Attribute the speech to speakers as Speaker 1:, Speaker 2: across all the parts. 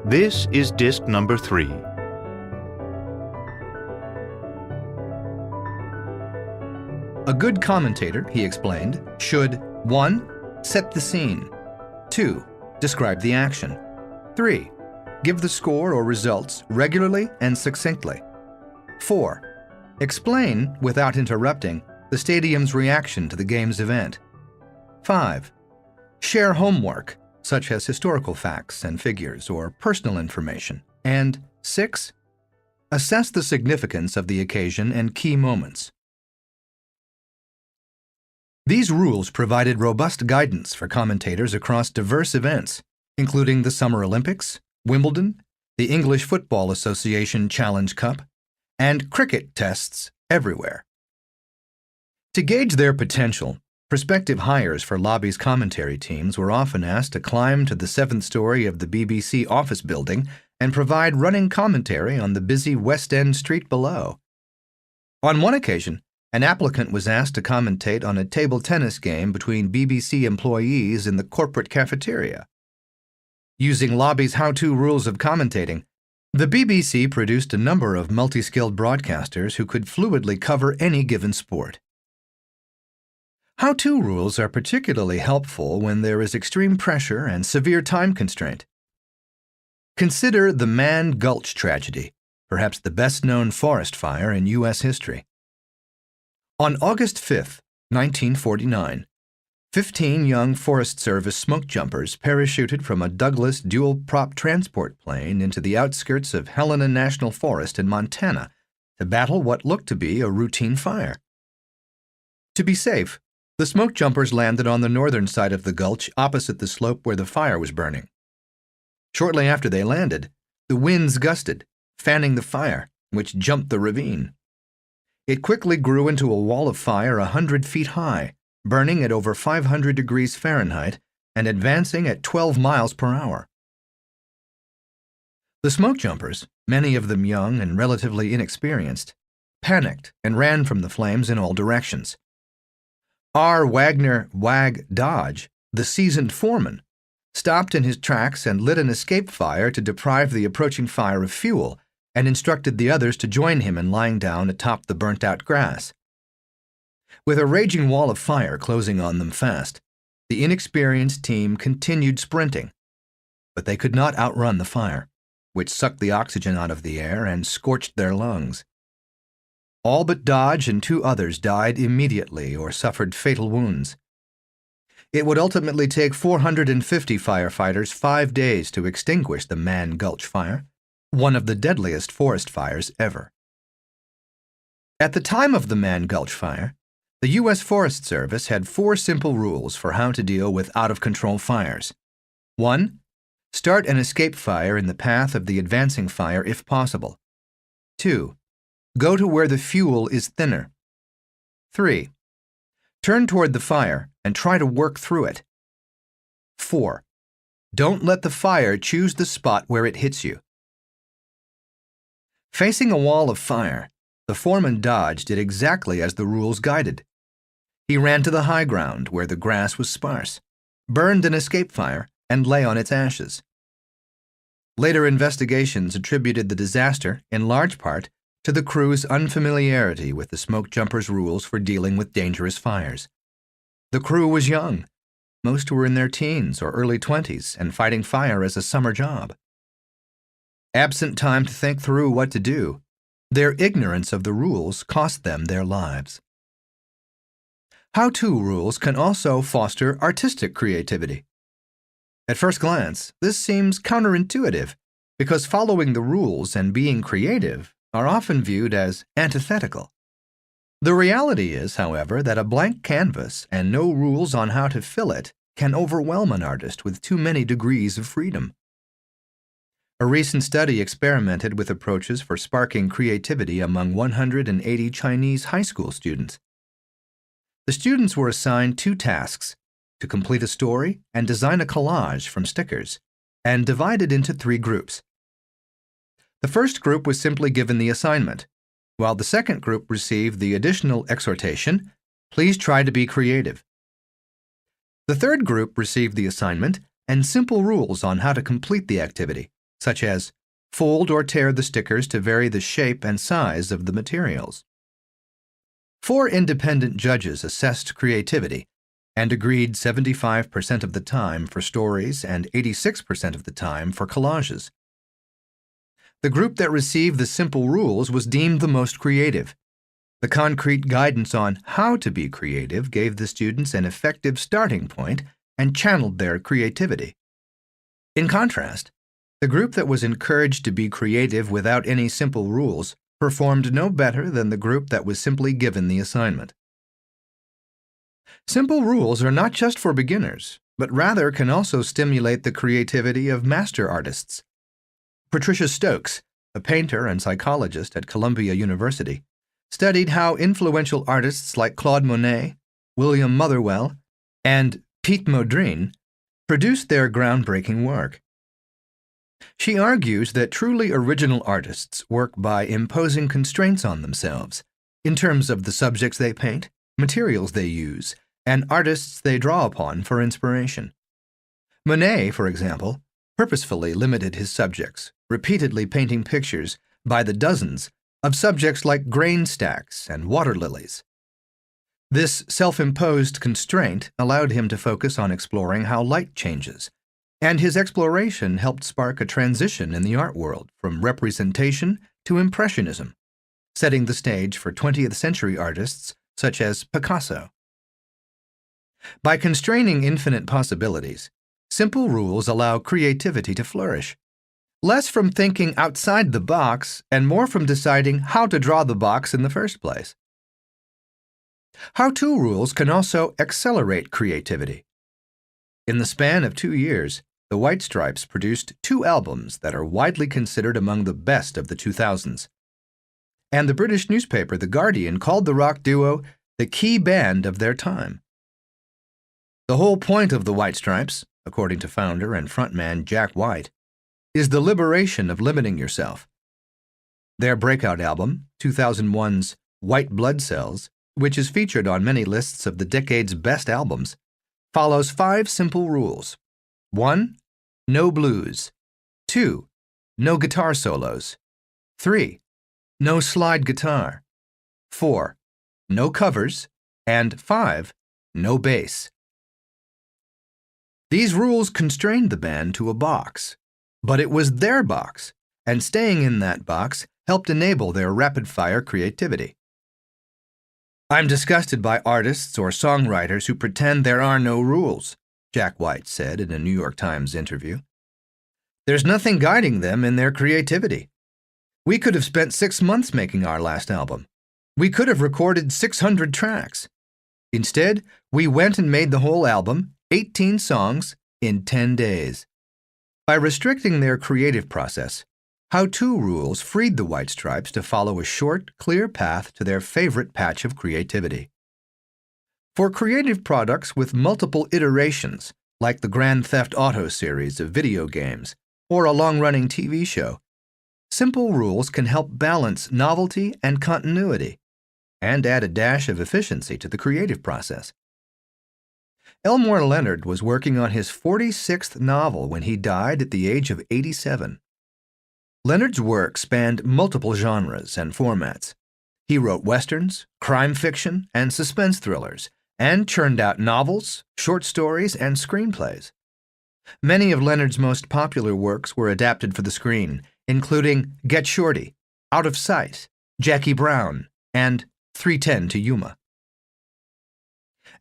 Speaker 1: This is disc number 3.
Speaker 2: A good commentator, he explained, should 1. Set the scene. 2. Describe the action. 3. Give the score or results regularly and succinctly. 4. Explain, without interrupting, the stadium's reaction to the game's event. 5. Share homework, such as historical facts and figures or personal information. And 6. Assess the significance of the occasion and key moments. These rules provided robust guidance for commentators across diverse events, including the Summer Olympics, Wimbledon, the English Football Association Challenge Cup, and cricket tests everywhere. To gauge their potential, prospective hires for Lobby's commentary teams were often asked to climb to the 7th story of the BBC office building and provide running commentary on the busy West End street below. On one occasion, an applicant was asked to commentate on a table tennis game between BBC employees in the corporate cafeteria. Using Lobby's how-to rules of commentating, the BBC produced a number of multi-skilled broadcasters who could fluidly cover any given sport. How-to rules are particularly helpful when there is extreme pressure and severe time constraint. Consider the Mann Gulch tragedy, perhaps the best-known forest fire in U.S. history. On August 5, 1949, 15 young Forest Service smoke jumpers parachuted from a Douglas dual-prop transport plane into the outskirts of Helena National Forest in Montana to battle what looked to be a routine fire. To be safe, the smoke jumpers landed on the northern side of the gulch opposite the slope where the fire was burning. Shortly after they landed, the winds gusted, fanning the fire, which jumped the ravine. It quickly grew into a wall of fire 100 feet high, burning at over 500 degrees Fahrenheit and advancing at 12 miles per hour. The smoke jumpers, many of them young and relatively inexperienced, panicked and ran from the flames in all directions. R. Wagner Wag Dodge, the seasoned foreman, stopped in his tracks and lit an escape fire to deprive the approaching fire of fuel and instructed the others to join him in lying down atop the burnt-out grass. With a raging wall of fire closing on them fast, the inexperienced team continued sprinting, but they could not outrun the fire, which sucked the oxygen out of the air and scorched their lungs. All but Dodge and 2 others died immediately or suffered fatal wounds. It would ultimately take 450 firefighters 5 days to extinguish the Mann Gulch fire, one of the deadliest forest fires ever. At the time of the Mann Gulch fire, the U.S. Forest Service had 4 simple rules for how to deal with out-of-control fires. 1. Start an escape fire in the path of the advancing fire if possible. 2. Go to where the fuel is thinner. 3. Turn toward the fire and try to work through it. 4. Don't let the fire choose the spot where it hits you. Facing a wall of fire, the foreman Dodge did exactly as the rules guided. He ran to the high ground where the grass was sparse, burned an escape fire, and lay on its ashes. Later investigations attributed the disaster, in large part, to the crew's unfamiliarity with the smoke jumpers' rules for dealing with dangerous fires. The crew was young. Most were in their teens or early 20s and fighting fire as a summer job. Absent time to think through what to do, their ignorance of the rules cost them their lives. How-to rules can also foster artistic creativity. At first glance, this seems counterintuitive because following the rules and being creative are often viewed as antithetical. The reality is, however, that a blank canvas and no rules on how to fill it can overwhelm an artist with too many degrees of freedom. A recent study experimented with approaches for sparking creativity among 180 Chinese high school students. The students were assigned 2 tasks, to complete a story and design a collage from stickers, and divided into 3 groups. The first group was simply given the assignment, while the second group received the additional exhortation, please try to be creative. The third group received the assignment and simple rules on how to complete the activity, such as fold or tear the stickers to vary the shape and size of the materials. 4 independent judges assessed creativity and agreed 75% of the time for stories and 86% of the time for collages. The group that received the simple rules was deemed the most creative. The concrete guidance on how to be creative gave the students an effective starting point and channeled their creativity. In contrast, the group that was encouraged to be creative without any simple rules performed no better than the group that was simply given the assignment. Simple rules are not just for beginners, but rather can also stimulate the creativity of master artists. Patricia Stokes, a painter and psychologist at Columbia University, studied how influential artists like Claude Monet, William Motherwell, and Piet Mondrian produced their groundbreaking work. She argues that truly original artists work by imposing constraints on themselves in terms of the subjects they paint, materials they use, and artists they draw upon for inspiration. Monet, for example, purposefully limited his subjects, repeatedly painting pictures by the dozens of subjects like grain stacks and water lilies. This self-imposed constraint allowed him to focus on exploring how light changes, and his exploration helped spark a transition in the art world from representation to impressionism, setting the stage for 20th century artists such as Picasso. By constraining infinite possibilities, simple rules allow creativity to flourish, less from thinking outside the box and more from deciding how to draw the box in the first place. How-to rules can also accelerate creativity. In the span of 2 years, the White Stripes produced 2 albums that are widely considered among the best of the 2000s. And the British newspaper The Guardian called the rock duo the key band of their time. The whole point of the White Stripes, according to founder and frontman Jack White, is the liberation of limiting yourself. Their breakout album, 2001's White Blood Cells, which is featured on many lists of the decade's best albums, follows 5 simple rules. 1. No blues. 2. No guitar solos. 3. No slide guitar. 4. No covers. And 5. No bass. These rules constrained the band to a box, but it was their box, and staying in that box helped enable their rapid-fire creativity. "I'm disgusted by artists or songwriters who pretend there are no rules," Jack White said in a New York Times interview. "There's nothing guiding them in their creativity. We could have spent 6 months making our last album. We could have recorded 600 tracks. Instead, we went and made the whole album, 18 songs, in 10 days. By restricting their creative process, how-to rules freed the White Stripes to follow a short, clear path to their favorite patch of creativity. For creative products with multiple iterations, like the Grand Theft Auto series of video games or a long-running TV show, simple rules can help balance novelty and continuity and add a dash of efficiency to the creative process. Elmore Leonard was working on his 46th novel when he died at the age of 87. Leonard's work spanned multiple genres and formats. He wrote westerns, crime fiction, and suspense thrillers, and churned out novels, short stories, and screenplays. Many of Leonard's most popular works were adapted for the screen, including Get Shorty, Out of Sight, Jackie Brown, and 3:10 to Yuma.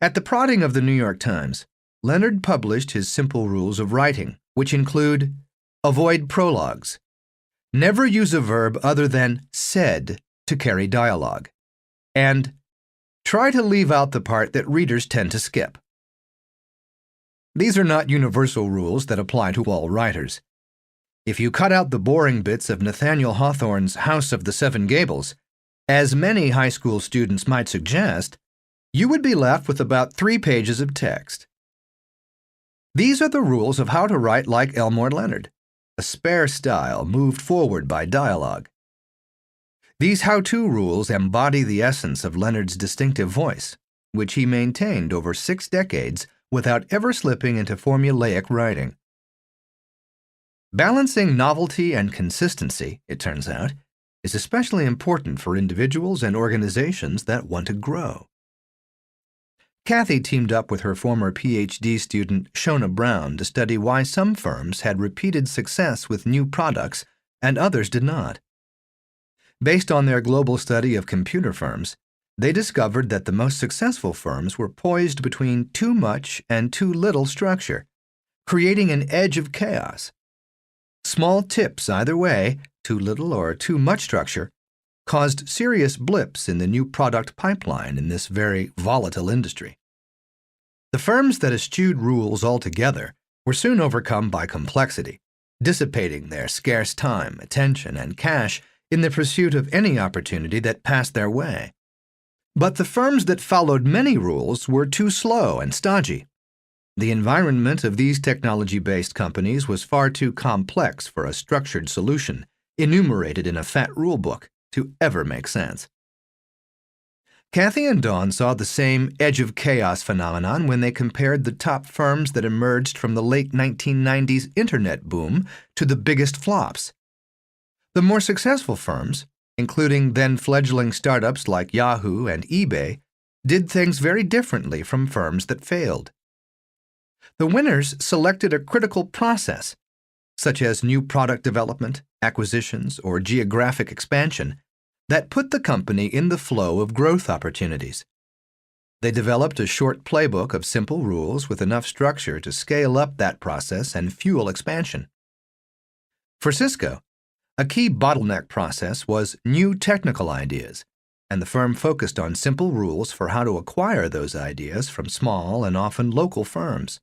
Speaker 2: At the prodding of the New York Times, Leonard published his simple rules of writing, which include: avoid prologues, never use a verb other than said to carry dialogue, and try to leave out the part that readers tend to skip. These are not universal rules that apply to all writers. If you cut out the boring bits of Nathaniel Hawthorne's House of the Seven Gables, as many high school students might suggest, you would be left with about 3 pages of text. These are the rules of how to write like Elmore Leonard, a spare style moved forward by dialogue. These how-to rules embody the essence of Leonard's distinctive voice, which he maintained over 6 decades without ever slipping into formulaic writing. Balancing novelty and consistency, it turns out, is especially important for individuals and organizations that want to grow. Kathy teamed up with her former PhD student Shona Brown to study why some firms had repeated success with new products and others did not. Based on their global study of computer firms, they discovered that the most successful firms were poised between too much and too little structure, creating an edge of chaos. Small tips either way, too little or too much structure, caused serious blips in the new product pipeline in this very volatile industry. The firms that eschewed rules altogether were soon overcome by complexity, dissipating their scarce time, attention, and cash in the pursuit of any opportunity that passed their way. But the firms that followed many rules were too slow and stodgy. The environment of these technology-based companies was far too complex for a structured solution, enumerated in a fat rulebook, to ever make sense. Kathy and Dawn saw the same edge of chaos phenomenon when they compared the top firms that emerged from the late 1990s internet boom to the biggest flops. The more successful firms, including then-fledgling startups like Yahoo and eBay, did things very differently from firms that failed. The winners selected a critical process, such as new product development, acquisitions, or geographic expansion, that put the company in the flow of growth opportunities. They developed a short playbook of simple rules with enough structure to scale up that process and fuel expansion. For Cisco, a key bottleneck process was new technical ideas, and the firm focused on simple rules for how to acquire those ideas from small and often local firms.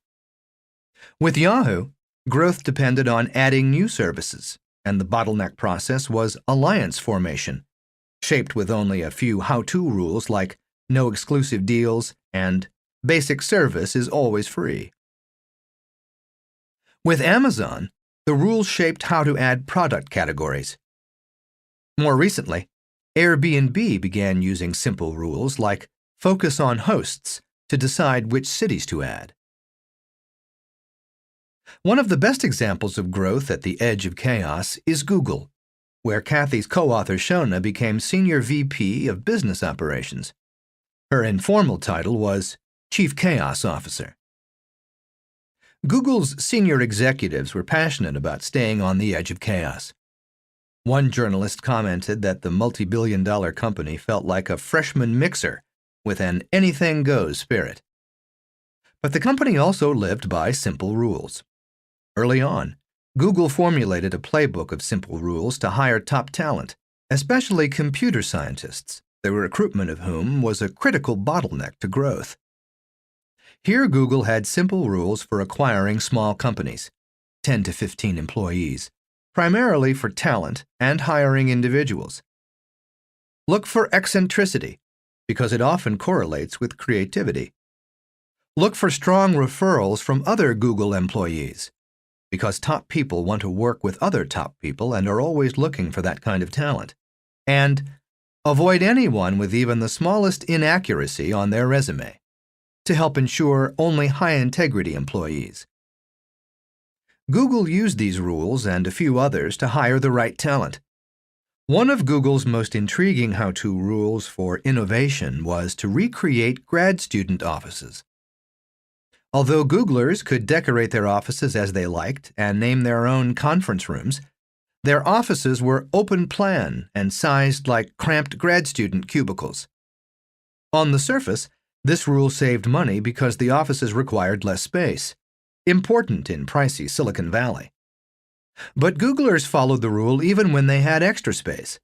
Speaker 2: With Yahoo, growth depended on adding new services, and the bottleneck process was alliance formation, shaped with only a few how-to rules like no exclusive deals and basic service is always free. With Amazon, the rules shaped how to add product categories. More recently, Airbnb began using simple rules like focus on hosts to decide which cities to add. One of the best examples of growth at the edge of chaos is Google, where Kathy's co-author Shona became Senior VP of Business Operations. Her informal title was Chief Chaos Officer. Google's senior executives were passionate about staying on the edge of chaos. One journalist commented that the multi-billion-dollar company felt like a freshman mixer with an anything-goes spirit. But the company also lived by simple rules. Early on, Google formulated a playbook of simple rules to hire top talent, especially computer scientists, the recruitment of whom was a critical bottleneck to growth. Here Google had simple rules for acquiring small companies, 10 to 15 employees, primarily for talent and hiring individuals. Look for eccentricity, because it often correlates with creativity. Look for strong referrals from other Google employees, because top people want to work with other top people and are always looking for that kind of talent. And avoid anyone with even the smallest inaccuracy on their resume, to help ensure only high-integrity employees. Google used these rules and a few others to hire the right talent. One of Google's most intriguing how-to rules for innovation was to recreate grad student offices. Although Googlers could decorate their offices as they liked and name their own conference rooms, their offices were open plan and sized like cramped grad student cubicles. On the surface, this rule saved money because the offices required less space, important in pricey Silicon Valley. But Googlers followed the rule even when they had extra space.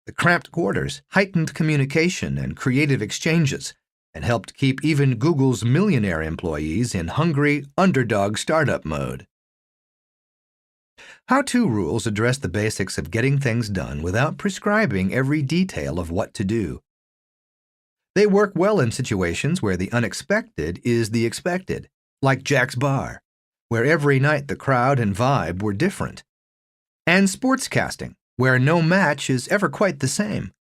Speaker 2: The cramped quarters heightened communication and creative exchanges and helped keep even Google's millionaire employees in hungry, underdog startup mode. How-to rules address the basics of getting things done without prescribing every detail of what to do. They work well in situations where the unexpected is the expected, like Jack's Bar, where every night the crowd and vibe were different, and sportscasting, where no match is ever quite the same.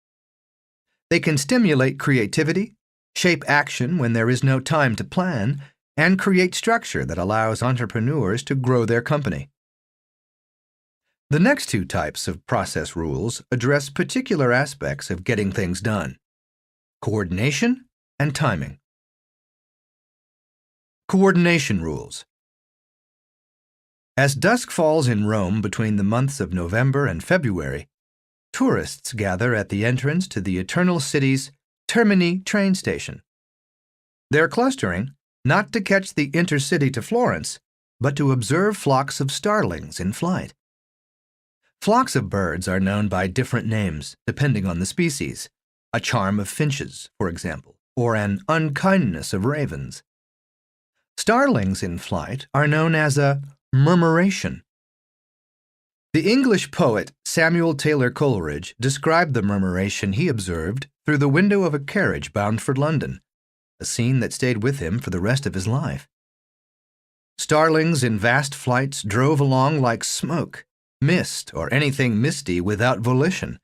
Speaker 2: They can stimulate creativity, shape action when there is no time to plan, and create structure that allows entrepreneurs to grow their company. The next two types of process rules address particular aspects of getting things done: coordination and timing. Coordination rules. As dusk falls in Rome between the months of November and February, tourists gather at the entrance to the Eternal City's Termini train station. They're clustering not to catch the intercity to Florence, but to observe flocks of starlings in flight. Flocks of birds are known by different names depending on the species: a charm of finches, for example, or an unkindness of ravens. Starlings in flight are known as a murmuration. The English poet Samuel Taylor Coleridge described the murmuration he observed through the window of a carriage bound for London, a scene that stayed with him for the rest of his life. Starlings in vast flights drove along like smoke, mist, or anything misty without volition.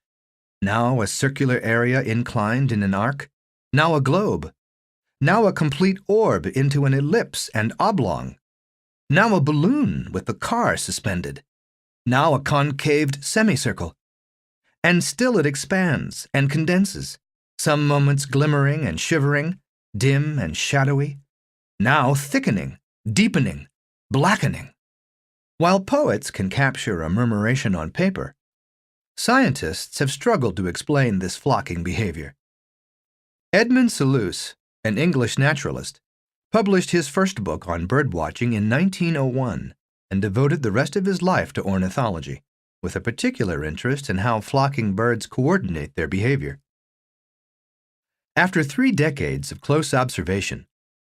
Speaker 2: Now a circular area inclined in an arc, now a globe, now a complete orb into an ellipse and oblong, now a balloon with the car suspended, now a concaved semicircle. And still it expands and condenses, some moments glimmering and shivering, dim and shadowy, now thickening, deepening, blackening. While poets can capture a murmuration on paper, scientists have struggled to explain this flocking behavior. Edmund Sull, an English naturalist, published his first book on birdwatching in 1901 and devoted the rest of his life to ornithology, with a particular interest in how flocking birds coordinate their behavior. After 3 decades of close observation,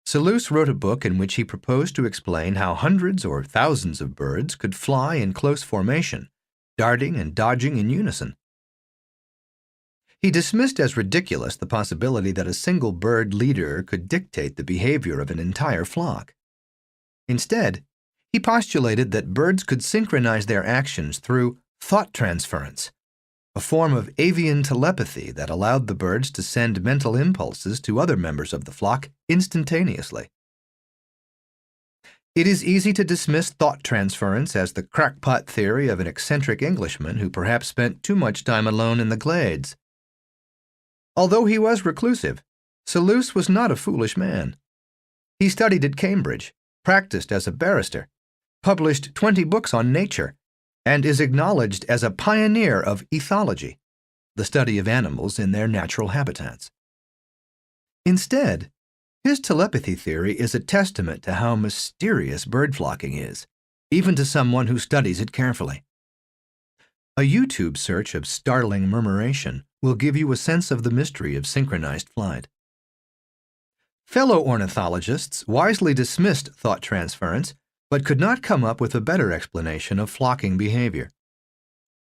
Speaker 2: Sull wrote a book in which he proposed to explain how hundreds or thousands of birds could fly in close formation, darting and dodging in unison. He dismissed as ridiculous the possibility that a single bird leader could dictate the behavior of an entire flock. Instead, he postulated that birds could synchronize their actions through thought transference, a form of avian telepathy that allowed the birds to send mental impulses to other members of the flock instantaneously. It is easy to dismiss thought transference as the crackpot theory of an eccentric Englishman who perhaps spent too much time alone in the glades. Although he was reclusive, Sull was not a foolish man. He studied at Cambridge, practiced as a barrister, published 20 books on nature, and is acknowledged as a pioneer of ethology, the study of animals in their natural habitats. Instead, his telepathy theory is a testament to how mysterious bird flocking is, even to someone who studies it carefully. A YouTube search of starling murmuration will give you a sense of the mystery of synchronized flight. Fellow ornithologists wisely dismissed thought transference, but could not come up with a better explanation of flocking behavior.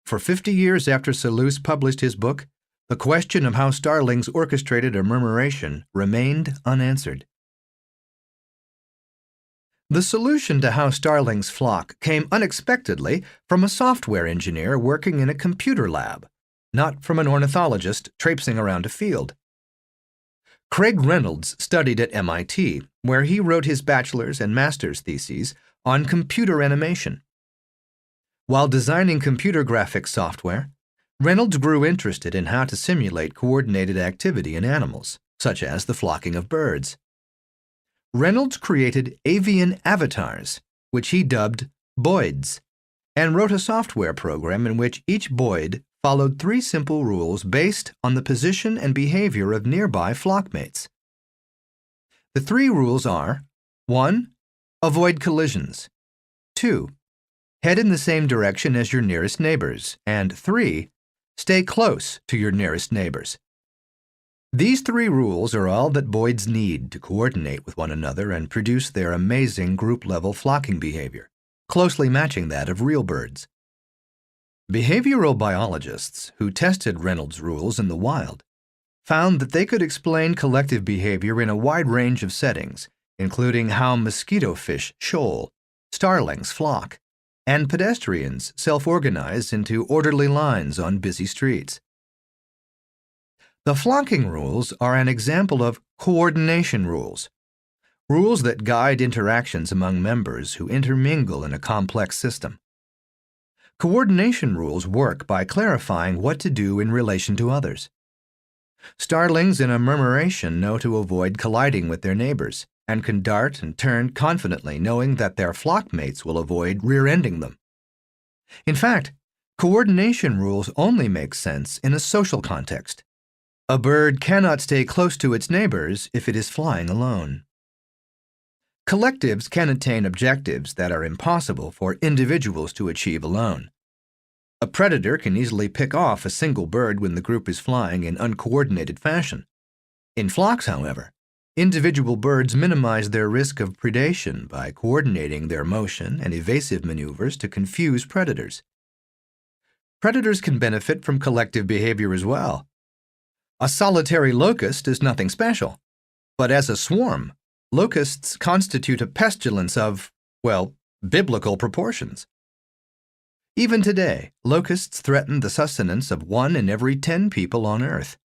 Speaker 2: For 50 years after Sull published his book, the question of how starlings orchestrated a murmuration remained unanswered. The solution to how starlings flock came unexpectedly from a software engineer working in a computer lab, not from an ornithologist traipsing around a field. Craig Reynolds studied at MIT, where he wrote his bachelor's and master's theses on computer animation. While designing computer graphics software, Reynolds grew interested in how to simulate coordinated activity in animals, such as the flocking of birds. Reynolds created avian avatars, which he dubbed boids, and wrote a software program in which each boid followed 3 simple rules based on the position and behavior of nearby flockmates. The 3 rules are: 1. Avoid collisions. 2. Head in the same direction as your nearest neighbors. And 3. Stay close to your nearest neighbors. These 3 rules are all that boids need to coordinate with one another and produce their amazing group-level flocking behavior, closely matching that of real birds. Behavioral biologists who tested Reynolds' rules in the wild found that they could explain collective behavior in a wide range of settings, including how mosquito fish shoal, starlings flock, and pedestrians self-organize into orderly lines on busy streets. The flocking rules are an example of coordination rules, rules that guide interactions among members who intermingle in a complex system. Coordination rules work by clarifying what to do in relation to others. Starlings in a murmuration know to avoid colliding with their neighbors and can dart and turn confidently, knowing that their flock mates will avoid rear-ending them. In fact, coordination rules only make sense in a social context. A bird cannot stay close to its neighbors if it is flying alone. Collectives can attain objectives that are impossible for individuals to achieve alone. A predator can easily pick off a single bird when the group is flying in uncoordinated fashion. In flocks, however, individual birds minimize their risk of predation by coordinating their motion and evasive maneuvers to confuse predators. Predators can benefit from collective behavior as well. A solitary locust is nothing special, but as a swarm, locusts constitute a pestilence of, well, biblical proportions. Even today, locusts threaten the sustenance of 1 in every 10 people on Earth.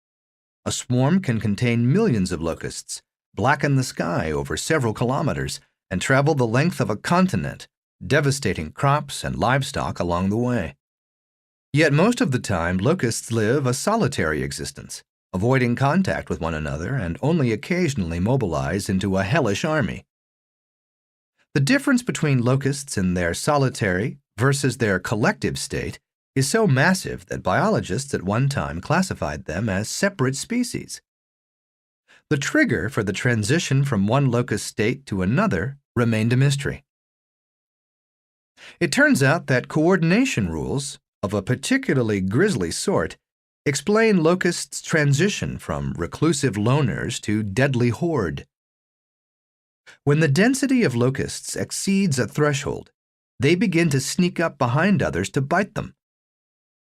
Speaker 2: A swarm can contain millions of locusts, blacken the sky over several kilometers, and travel the length of a continent, devastating crops and livestock along the way. Yet most of the time, locusts live a solitary existence, avoiding contact with one another and only occasionally mobilize into a hellish army. The difference between locusts in their solitary versus their collective state is so massive that biologists at one time classified them as separate species. The trigger for the transition from one locust state to another remained a mystery. It turns out that coordination rules, of a particularly grisly sort, explain locusts' transition from reclusive loners to deadly horde. When the density of locusts exceeds a threshold, they begin to sneak up behind others to bite them.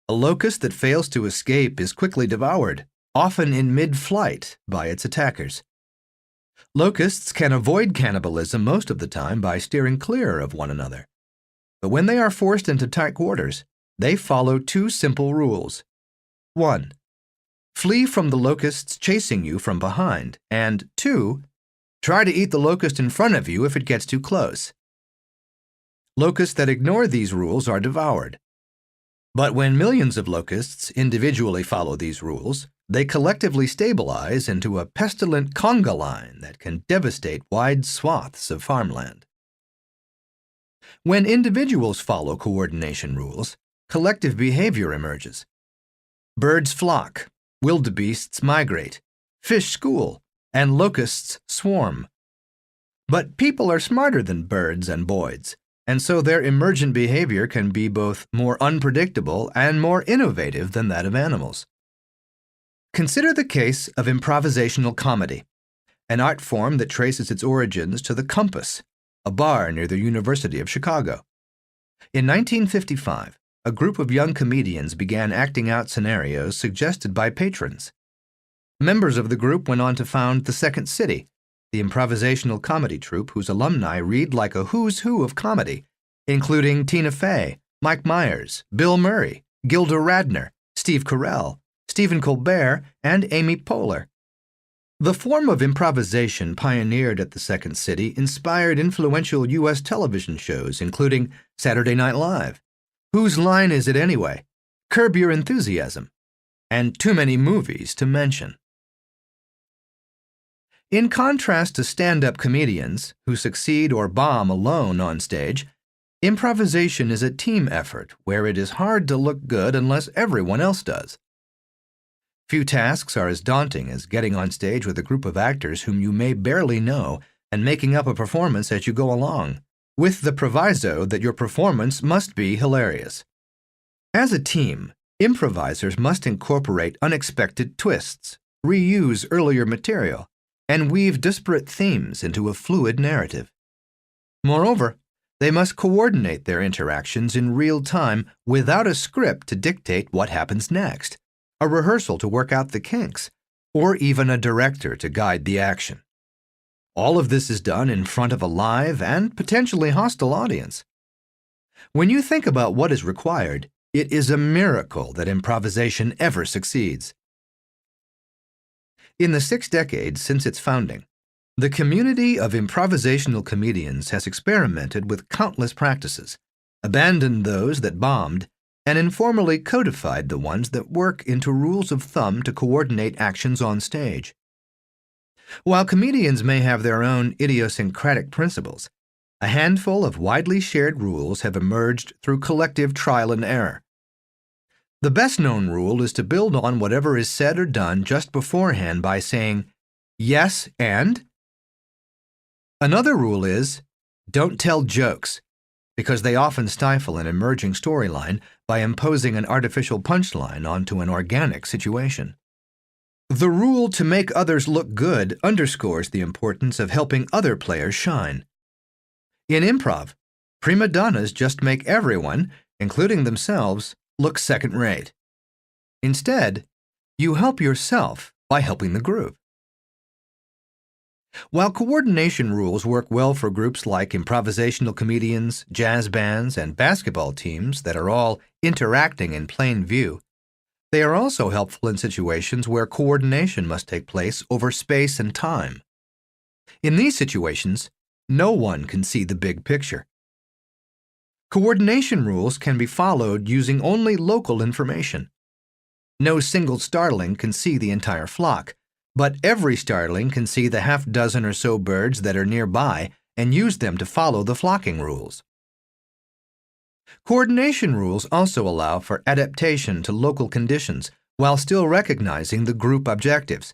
Speaker 2: A locust that fails to escape is quickly devoured, often in mid-flight, by its attackers. Locusts can avoid cannibalism most of the time by steering clear of one another. But when they are forced into tight quarters, they follow 2 simple rules. 1. Flee from the locusts chasing you from behind, and 2. Try to eat the locust in front of you if it gets too close. Locusts that ignore these rules are devoured. But when millions of locusts individually follow these rules, they collectively stabilize into a pestilent conga line that can devastate wide swaths of farmland. When individuals follow coordination rules, collective behavior emerges. Birds flock, wildebeests migrate, fish school, and locusts swarm. But people are smarter than birds and boids, and so their emergent behavior can be both more unpredictable and more innovative than that of animals. Consider the case of improvisational comedy, an art form that traces its origins to the Compass, a bar near the University of Chicago. In 1955, a group of young comedians began acting out scenarios suggested by patrons. Members of the group went on to found the Second City, the improvisational comedy troupe whose alumni read like a who's who of comedy, including Tina Fey, Mike Myers, Bill Murray, Gilda Radner, Steve Carell, Stephen Colbert, and Amy Poehler. The form of improvisation pioneered at the Second City inspired influential U.S. television shows, including Saturday Night Live, Whose Line Is It Anyway?, Curb Your Enthusiasm, and too many movies to mention. In contrast to stand-up comedians who succeed or bomb alone on stage, improvisation is a team effort where it is hard to look good unless everyone else does. Few tasks are as daunting as getting on stage with a group of actors whom you may barely know and making up a performance as you go along, with the proviso that your performance must be hilarious. As a team, improvisers must incorporate unexpected twists, reuse earlier material, and weave disparate themes into a fluid narrative. Moreover, they must coordinate their interactions in real time without a script to dictate what happens next, a rehearsal to work out the kinks, or even a director to guide the action. All of this is done in front of a live and potentially hostile audience. When you think about what is required, it is a miracle that improvisation ever succeeds. In the 6 decades since its founding, the community of improvisational comedians has experimented with countless practices, abandoned those that bombed, and informally codified the ones that work into rules of thumb to coordinate actions on stage. While comedians may have their own idiosyncratic principles, a handful of widely shared rules have emerged through collective trial and error. The best-known rule is to build on whatever is said or done just beforehand by saying, "Yes, and?" Another rule is, don't tell jokes, because they often stifle an emerging storyline by imposing an artificial punchline onto an organic situation. The rule to make others look good underscores the importance of helping other players shine. In improv, prima donnas just make everyone, including themselves, look second-rate. Instead, you help yourself by helping the group. While coordination rules work well for groups like improvisational comedians, jazz bands, and basketball teams that are all interacting in plain view, they are also helpful in situations where coordination must take place over space and time. In these situations, no one can see the big picture. Coordination rules can be followed using only local information. No single starling can see the entire flock, but every starling can see the half-dozen or so birds that are nearby and use them to follow the flocking rules. Coordination rules also allow for adaptation to local conditions while still recognizing the group objectives.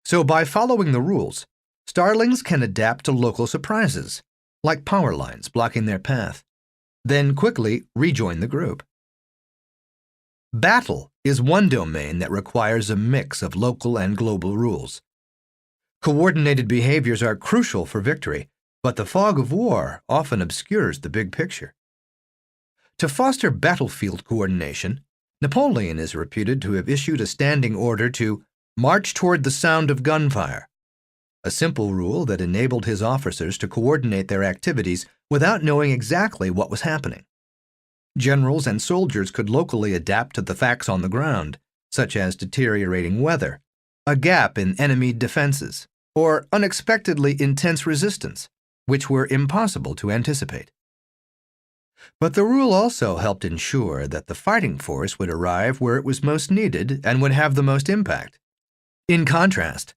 Speaker 2: So by following the rules, starlings can adapt to local surprises, like power lines blocking their path, then quickly rejoin the group. Battle is one domain that requires a mix of local and global rules. Coordinated behaviors are crucial for victory, but the fog of war often obscures the big picture. To foster battlefield coordination, Napoleon is reputed to have issued a standing order to march toward the sound of gunfire, a simple rule that enabled his officers to coordinate their activities without knowing exactly what was happening. Generals and soldiers could locally adapt to the facts on the ground, such as deteriorating weather, a gap in enemy defenses, or unexpectedly intense resistance, which were impossible to anticipate. But the rule also helped ensure that the fighting force would arrive where it was most needed and would have the most impact. In contrast,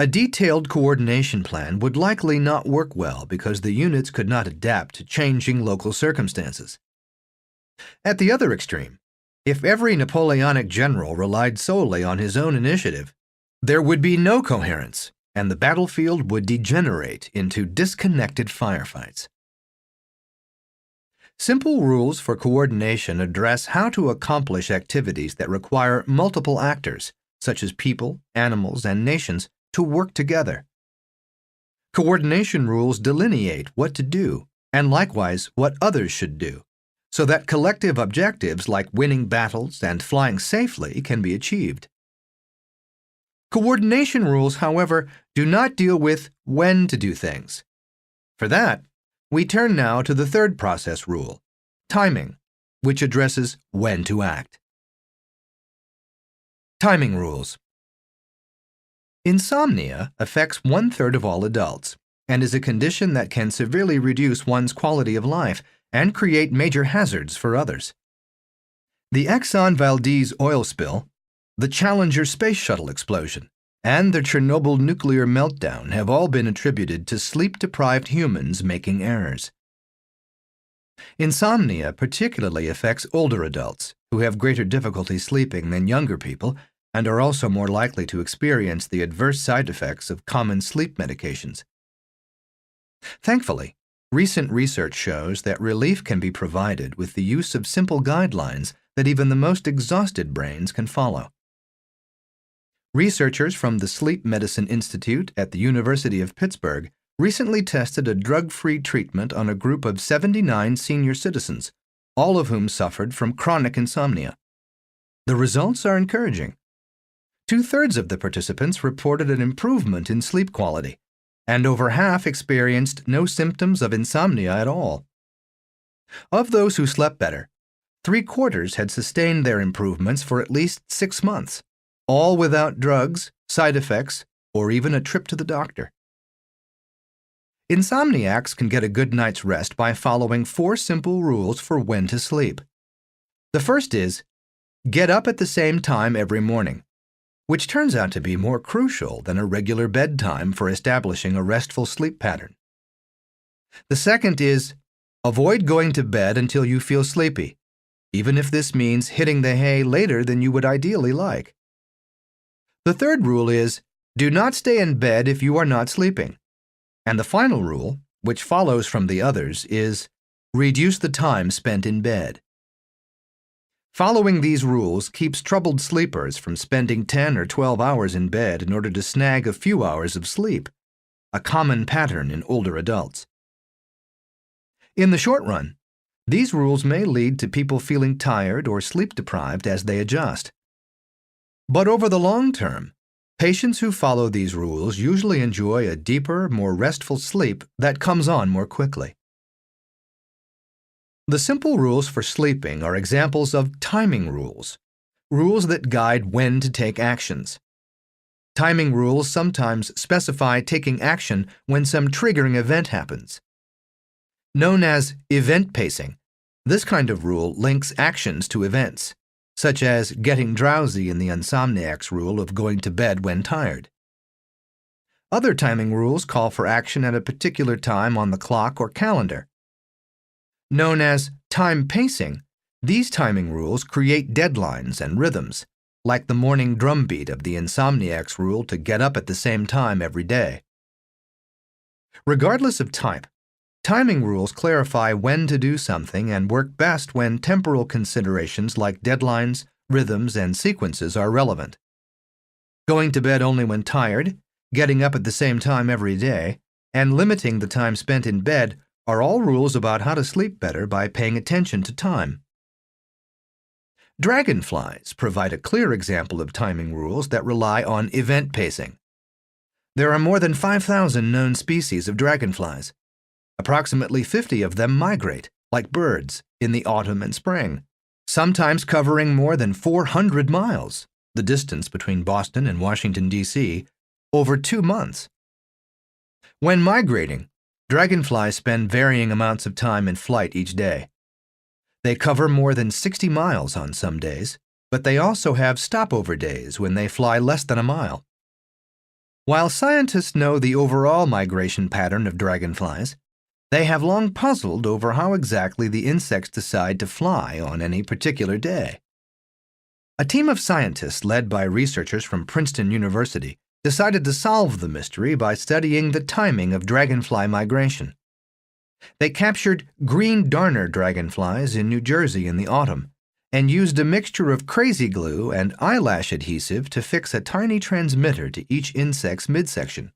Speaker 2: a detailed coordination plan would likely not work well because the units could not adapt to changing local circumstances. At the other extreme, if every Napoleonic general relied solely on his own initiative, there would be no coherence, and the battlefield would degenerate into disconnected firefights. Simple rules for coordination address how to accomplish activities that require multiple actors, such as people, animals, and nations, to work together. Coordination rules delineate what to do, and likewise what others should do, so that collective objectives like winning battles and flying safely can be achieved. Coordination rules, however, do not deal with when to do things. For that, we turn now to the third process rule, timing, which addresses when to act. Timing rules. Insomnia affects 1/3 of all adults and is a condition that can severely reduce one's quality of life and create major hazards for others. The Exxon Valdez oil spill, the Challenger space shuttle explosion, and the Chernobyl nuclear meltdown have all been attributed to sleep-deprived humans making errors. Insomnia particularly affects older adults, who have greater difficulty sleeping than younger people and are also more likely to experience the adverse side effects of common sleep medications. Thankfully, recent research shows that relief can be provided with the use of simple guidelines that even the most exhausted brains can follow. Researchers from the Sleep Medicine Institute at the University of Pittsburgh recently tested a drug-free treatment on a group of 79 senior citizens, all of whom suffered from chronic insomnia. The results are encouraging. 2/3 of the participants reported an improvement in sleep quality, and over half experienced no symptoms of insomnia at all. Of those who slept better, 3/4 had sustained their improvements for at least 6 months, all without drugs, side effects, or even a trip to the doctor. Insomniacs can get a good night's rest by following 4 simple rules for when to sleep. The first is, get up at the same time every morning, which turns out to be more crucial than a regular bedtime for establishing a restful sleep pattern. The second is, avoid going to bed until you feel sleepy, even if this means hitting the hay later than you would ideally like. The third rule is, do not stay in bed if you are not sleeping. And the final rule, which follows from the others, is, reduce the time spent in bed. Following these rules keeps troubled sleepers from spending 10 or 12 hours in bed in order to snag a few hours of sleep, a common pattern in older adults. In the short run, these rules may lead to people feeling tired or sleep-deprived as they adjust. But over the long term, patients who follow these rules usually enjoy a deeper, more restful sleep that comes on more quickly. The simple rules for sleeping are examples of timing rules, rules that guide when to take actions. Timing rules sometimes specify taking action when some triggering event happens. Known as event pacing, this kind of rule links actions to events, such as getting drowsy in the insomniac's rule of going to bed when tired. Other timing rules call for action at a particular time on the clock or calendar. Known as time pacing, these timing rules create deadlines and rhythms, like the morning drumbeat of the insomniac's rule to get up at the same time every day. Regardless of type, timing rules clarify when to do something and work best when temporal considerations like deadlines, rhythms, and sequences are relevant. Going to bed only when tired, getting up at the same time every day, and limiting the time spent in bed are all rules about how to sleep better by paying attention to time. Dragonflies provide a clear example of timing rules that rely on event pacing. There are more than 5,000 known species of dragonflies. Approximately 50 of them migrate, like birds, in the autumn and spring, sometimes covering more than 400 miles, the distance between Boston and Washington, D.C., over 2 months. When migrating, dragonflies spend varying amounts of time in flight each day. They cover more than 60 miles on some days, but they also have stopover days when they fly less than a mile. While scientists know the overall migration pattern of dragonflies, they have long puzzled over how exactly the insects decide to fly on any particular day. A team of scientists led by researchers from Princeton University decided to solve the mystery by studying the timing of dragonfly migration. They captured green darner dragonflies in New Jersey in the autumn and used a mixture of crazy glue and eyelash adhesive to fix a tiny transmitter to each insect's midsection.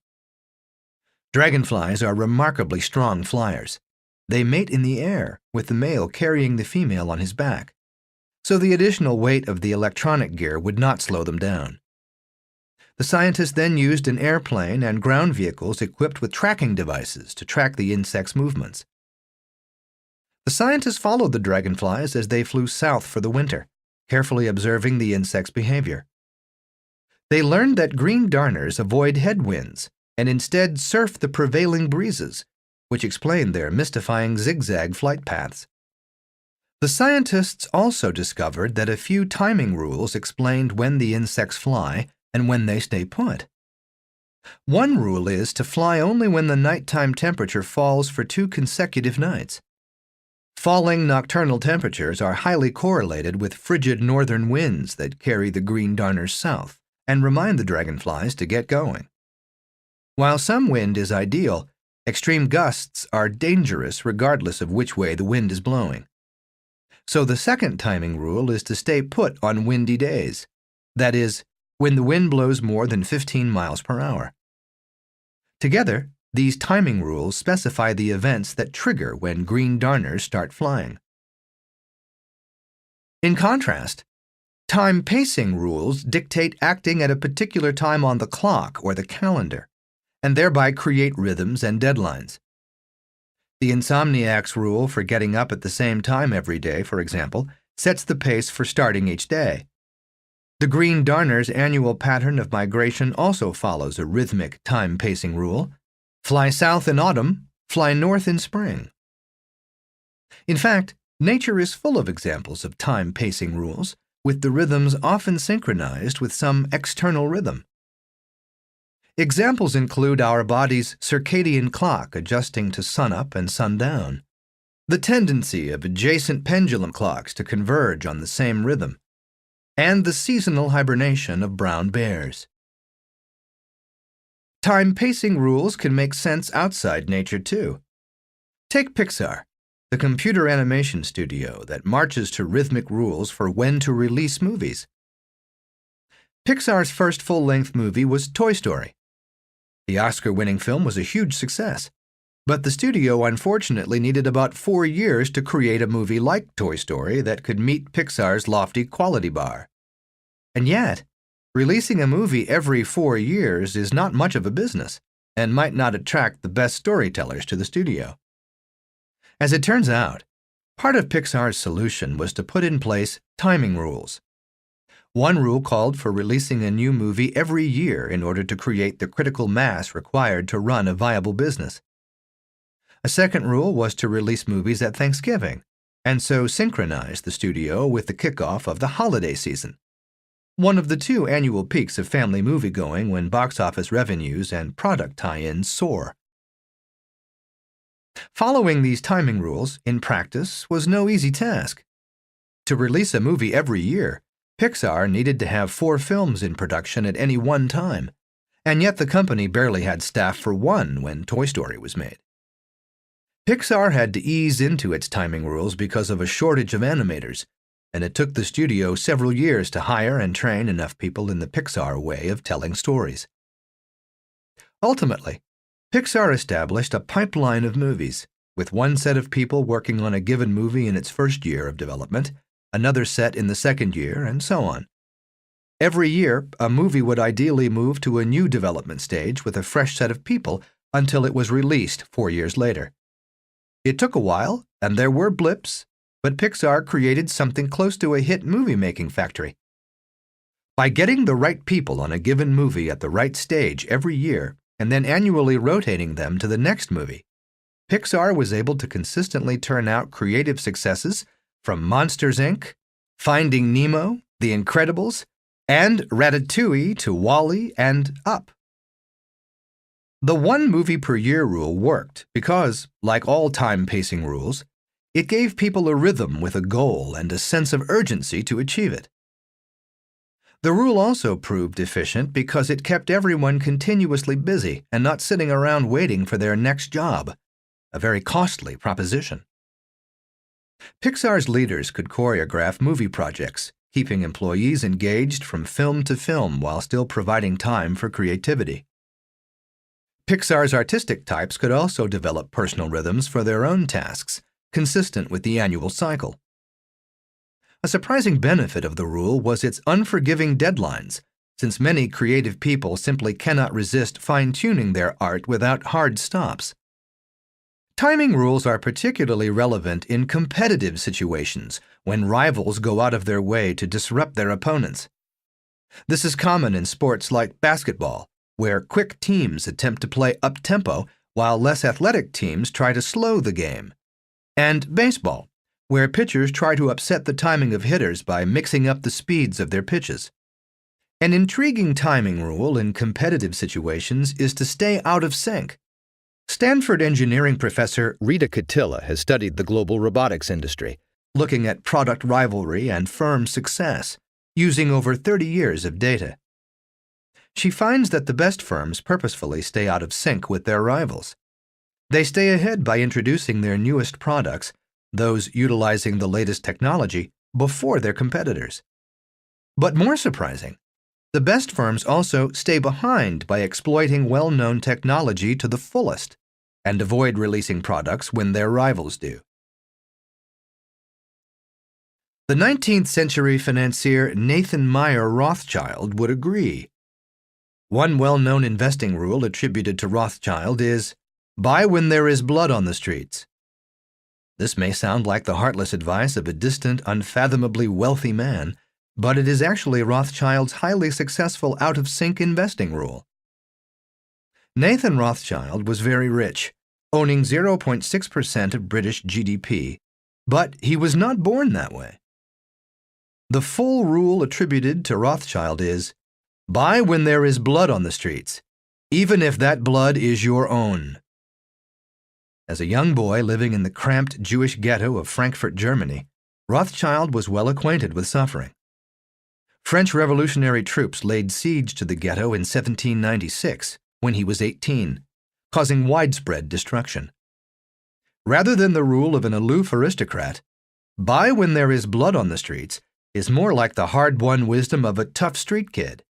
Speaker 2: Dragonflies are remarkably strong flyers. They mate in the air, with the male carrying the female on his back, so the additional weight of the electronic gear would not slow them down. The scientists then used an airplane and ground vehicles equipped with tracking devices to track the insects' movements. The scientists followed the dragonflies as they flew south for the winter, carefully observing the insects' behavior. They learned that green darners avoid headwinds and instead surf the prevailing breezes, which explained their mystifying zigzag flight paths. The scientists also discovered that a few timing rules explained when the insects fly and when they stay put. One rule is to fly only when the nighttime temperature falls for 2 consecutive nights. Falling nocturnal temperatures are highly correlated with frigid northern winds that carry the green darners south and remind the dragonflies to get going. While some wind is ideal, extreme gusts are dangerous regardless of which way the wind is blowing. So the second timing rule is to stay put on windy days, that is, when the wind blows more than 15 miles per hour. Together, these timing rules specify the events that trigger when green darners start flying. In contrast, time pacing rules dictate acting at a particular time on the clock or the calendar, and thereby create rhythms and deadlines. The insomniac's rule for getting up at the same time every day, for example, sets the pace for starting each day. The green darner's annual pattern of migration also follows a rhythmic time-pacing rule: fly south in autumn, fly north in spring. In fact, Nature is full of examples of time-pacing rules, with the rhythms often synchronized with some external rhythm. Examples include our body's circadian clock adjusting to sunup and sundown, the tendency of adjacent pendulum clocks to converge on the same rhythm, and the seasonal hibernation of brown bears. Time-pacing rules can make sense outside nature, too. Take Pixar, the computer animation studio that marches to rhythmic rules for when to release movies. Pixar's first full-length movie was Toy Story. The Oscar-winning film was a huge success, but the studio unfortunately needed about 4 years to create a movie like Toy Story that could meet Pixar's lofty quality bar. And yet, releasing a movie every 4 years is not much of a business and might not attract the best storytellers to the studio. As it turns out, part of Pixar's solution was to put in place timing rules. One rule called for releasing a new movie every year in order to create the critical mass required to run a viable business. A second rule was to release movies at Thanksgiving, and so synchronize the studio with the kickoff of the holiday season, one of the 2 annual peaks of family moviegoing when box office revenues and product tie-ins soar. Following these timing rules, in practice, was no easy task. To release a movie every year, Pixar needed to have 4 films in production at any one time, and yet the company barely had staff for 1 when Toy Story was made. Pixar had to ease into its timing rules because of a shortage of animators, and it took the studio several years to hire and train enough people in the Pixar way of telling stories. Ultimately, Pixar established a pipeline of movies, with one set of people working on a given movie in its first year of development, another set in the second year, and so on. Every year, a movie would ideally move to a new development stage with a fresh set of people until it was released 4 years later. It took a while, and there were blips, but Pixar created something close to a hit movie-making factory. By getting the right people on a given movie at the right stage every year, and then annually rotating them to the next movie, Pixar was able to consistently turn out creative successes from Monsters, Inc., Finding Nemo, The Incredibles, and Ratatouille to WALL-E and Up. The 1 movie per year rule worked because, like all time-pacing rules, it gave people a rhythm with a goal and a sense of urgency to achieve it. The rule also proved efficient because it kept everyone continuously busy and not sitting around waiting for their next job, a very costly proposition. Pixar's leaders could choreograph movie projects, keeping employees engaged from film to film while still providing time for creativity. Pixar's artistic types could also develop personal rhythms for their own tasks, consistent with the annual cycle. A surprising benefit of the rule was its unforgiving deadlines, since many creative people simply cannot resist fine-tuning their art without hard stops. Timing rules are particularly relevant in competitive situations when rivals go out of their way to disrupt their opponents. This is common in sports like basketball, where quick teams attempt to play up-tempo while less athletic teams try to slow the game, and baseball, where pitchers try to upset the timing of hitters by mixing up the speeds of their pitches. An intriguing timing rule in competitive situations is to stay out of sync. Stanford engineering professor Rita Katilla has studied the global robotics industry, looking at product rivalry and firm success, using over 30 years of data. She finds that the best firms purposefully stay out of sync with their rivals. They stay ahead by introducing their newest products, those utilizing the latest technology, before their competitors. But more surprising, the best firms also stay behind by exploiting well-known technology to the fullest and avoid releasing products when their rivals do. The 19th century financier Nathan Meyer Rothschild would agree. One well-known investing rule attributed to Rothschild is, "Buy when there is blood on the streets." This may sound like the heartless advice of a distant, unfathomably wealthy man, but it is actually Rothschild's highly successful out-of-sync investing rule. Nathan Rothschild was very rich, owning 0.6% of British GDP, But he was not born that way. The full rule attributed to Rothschild is, "Buy when there is blood on the streets, even if that blood is your own." As a young boy living in the cramped Jewish ghetto of Frankfurt, Germany, Rothschild was well acquainted with suffering. French revolutionary troops laid siege to the ghetto in 1796, when he was 18, causing widespread destruction. Rather than the rule of an aloof aristocrat, "Buy when there is blood on the streets" is more like the hard-won wisdom of a tough street kid.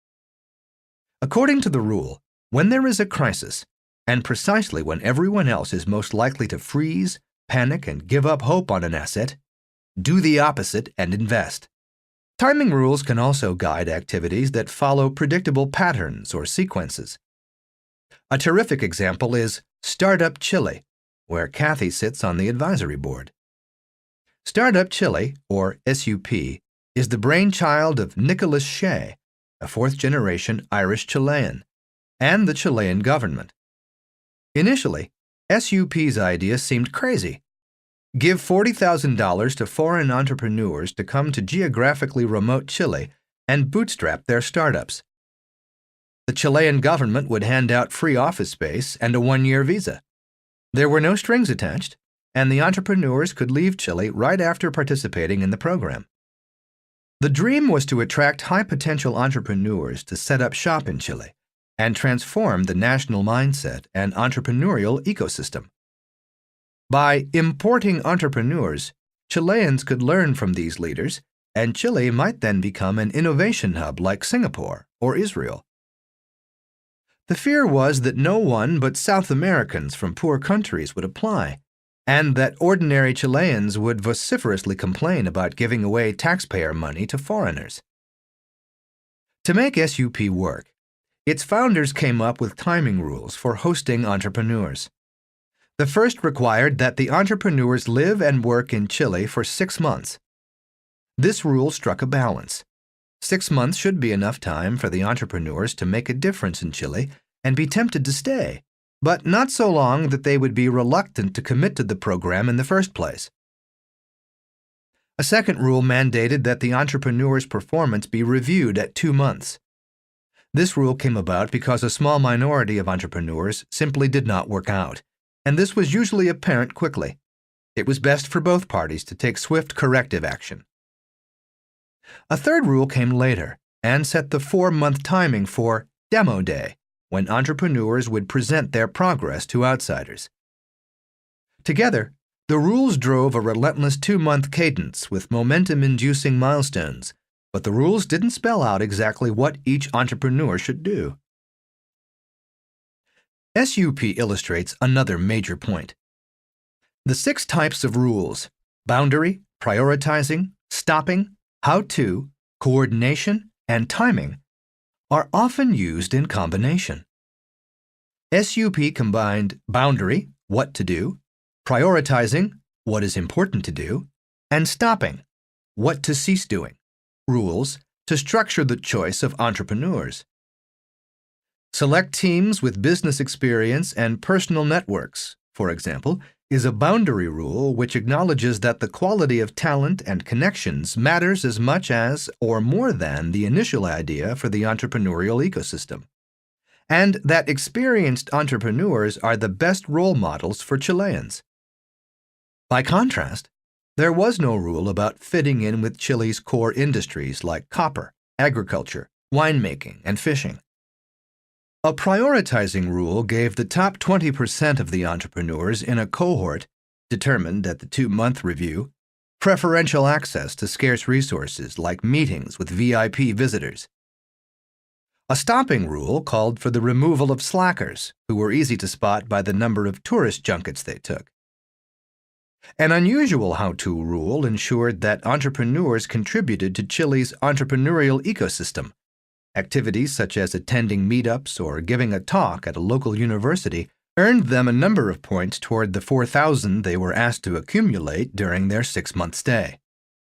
Speaker 2: According to the rule, when there is a crisis, and precisely when everyone else is most likely to freeze, panic, and give up hope on an asset, do the opposite and invest. Timing rules can also guide activities that follow predictable patterns or sequences. A terrific example is Startup Chile, where Kathy sits on the advisory board. Startup Chile, or SUP, is the brainchild of Nicholas Shea, a fourth-generation Irish Chilean, and the Chilean government. Initially, SUP's idea seemed crazy. Give $40,000 to foreign entrepreneurs to come to geographically remote Chile and bootstrap their startups. The Chilean government would hand out free office space and a one-year visa. There were no strings attached, and the entrepreneurs could leave Chile right after participating in the program. The dream was to attract high-potential entrepreneurs to set up shop in Chile and transform the national mindset and entrepreneurial ecosystem. By importing entrepreneurs, Chileans could learn from these leaders, and Chile might then become an innovation hub like Singapore or Israel. The fear was that no one but South Americans from poor countries would apply, and that ordinary Chileans would vociferously complain about giving away taxpayer money to foreigners. To make SUP work, its founders came up with timing rules for hosting entrepreneurs. The first required that the entrepreneurs live and work in Chile for 6 months. This rule struck a balance. 6 months should be enough time for the entrepreneurs to make a difference in Chile and be tempted to stay, but not so long that they would be reluctant to commit to the program in the first place. A second rule mandated that the entrepreneur's performance be reviewed at 2 months. This rule came about because a small minority of entrepreneurs simply did not work out, and this was usually apparent quickly. It was best for both parties to take swift corrective action. A third rule came later and set the 4-month timing for Demo Day, when entrepreneurs would present their progress to outsiders. Together, the rules drove a relentless 2-month cadence with momentum-inducing milestones, but the rules didn't spell out exactly what each entrepreneur should do. SUP illustrates another major point. The 6 types of rules: boundary, prioritizing, stopping, how-to, coordination, and timing are often used in combination. SUP combined boundary, what to do, prioritizing, what is important to do, and stopping, what to cease doing, rules to structure the choice of entrepreneurs. Select teams with business experience and personal networks, for example, is a boundary rule which acknowledges that the quality of talent and connections matters as much as or more than the initial idea for the entrepreneurial ecosystem, and that experienced entrepreneurs are the best role models for Chileans. By contrast, there was no rule about fitting in with Chile's core industries like copper, agriculture, winemaking, and fishing. A prioritizing rule gave the top 20% of the entrepreneurs in a cohort, determined at the 2-month review, preferential access to scarce resources like meetings with VIP visitors. A stopping rule called for the removal of slackers, who were easy to spot by the number of tourist junkets they took. An unusual how-to rule ensured that entrepreneurs contributed to Chile's entrepreneurial ecosystem. Activities such as attending meetups or giving a talk at a local university earned them a number of points toward the 4,000 they were asked to accumulate during their 6-month stay.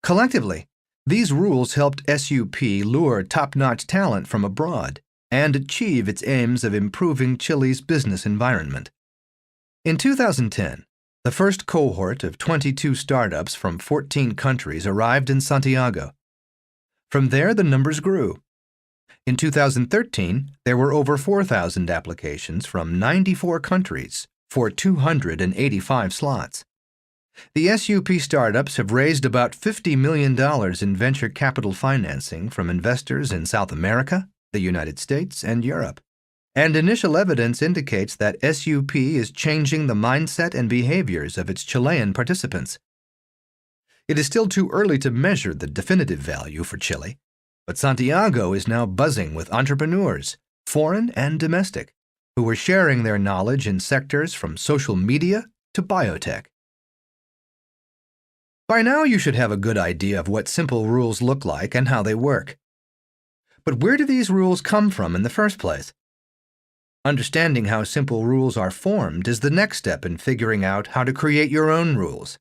Speaker 2: Collectively, these rules helped SUP lure top-notch talent from abroad and achieve its aims of improving Chile's business environment. In 2010, The first cohort of 22 startups from 14 countries arrived in Santiago. From there, the numbers grew. In 2013, there were over 4,000 applications from 94 countries for 285 slots. The SUP startups have raised about $50 million in venture capital financing from investors in South America, the United States, and Europe. And initial evidence indicates that SUP is changing the mindset and behaviors of its Chilean participants. It is still too early to measure the definitive value for Chile, but Santiago is now buzzing with entrepreneurs, foreign and domestic, who are sharing their knowledge in sectors from social media to biotech. By now, you should have a good idea of what simple rules look like and how they work. But where do these rules come from in the first place? Understanding how simple rules are formed is the next step in figuring out how to create your own rules.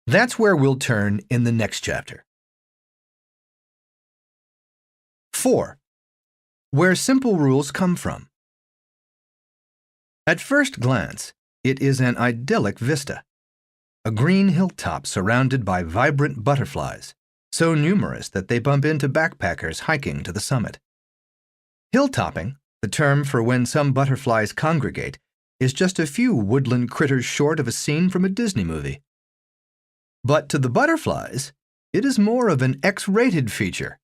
Speaker 2: That's where we'll turn in the next chapter. 4. Where simple rules come from. At first glance, it is an idyllic vista. A green hilltop surrounded by vibrant butterflies, so numerous that they bump into backpackers hiking to the summit. Hilltopping, the term for when some butterflies congregate, is just a few woodland critters short of a scene from a Disney movie. But to the butterflies, it is more of an X-rated feature.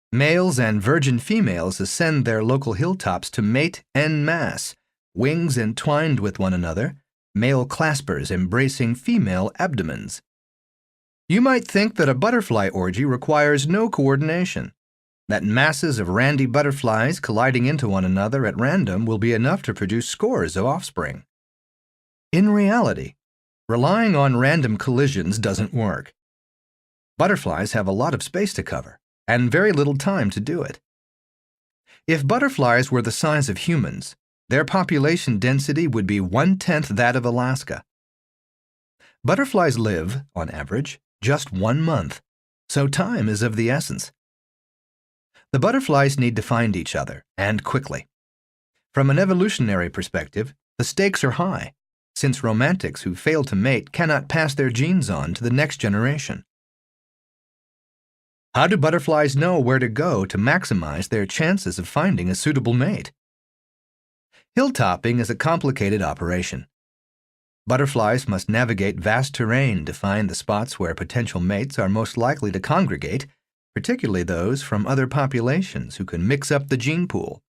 Speaker 2: Males and virgin females ascend their local hilltops to mate en masse, wings entwined with one another, male claspers embracing female abdomens. You might think that a butterfly orgy requires no coordination, that masses of randy butterflies colliding into one another at random will be enough to produce scores of offspring. In reality, relying on random collisions doesn't work. Butterflies have a lot of space to cover, and very little time to do it. If butterflies were the size of humans, their population density would be 1/10 that of Alaska. Butterflies live, on average, just 1 month, so time is of the essence. The butterflies need to find each other, and quickly. From an evolutionary perspective, the stakes are high, since romantics who fail to mate cannot pass their genes on to the next generation. How do butterflies know where to go to maximize their chances of finding a suitable mate? Hilltopping is a complicated operation. Butterflies must navigate vast terrain to find the spots where potential mates are most likely to congregate, particularly those from other populations who can mix up the gene pool.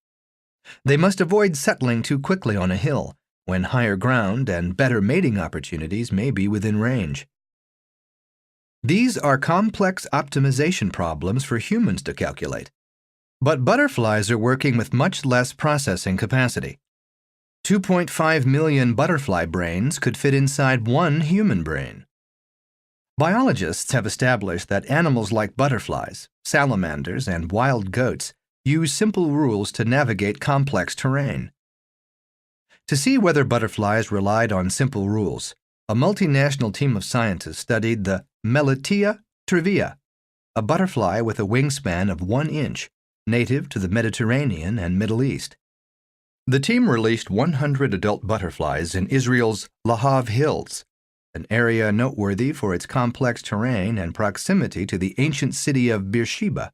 Speaker 2: They must avoid settling too quickly on a hill, when higher ground and better mating opportunities may be within range. These are complex optimization problems for humans to calculate. But butterflies are working with much less processing capacity. 2.5 million butterfly brains could fit inside one human brain. Biologists have established that animals like butterflies, salamanders, and wild goats use simple rules to navigate complex terrain. To see whether butterflies relied on simple rules, a multinational team of scientists studied the Melitia trivia, a butterfly with a wingspan of 1 inch, native to the Mediterranean and Middle East. The team released 100 adult butterflies in Israel's Lahav Hills, an area noteworthy for its complex terrain and proximity to the ancient city of Beersheba.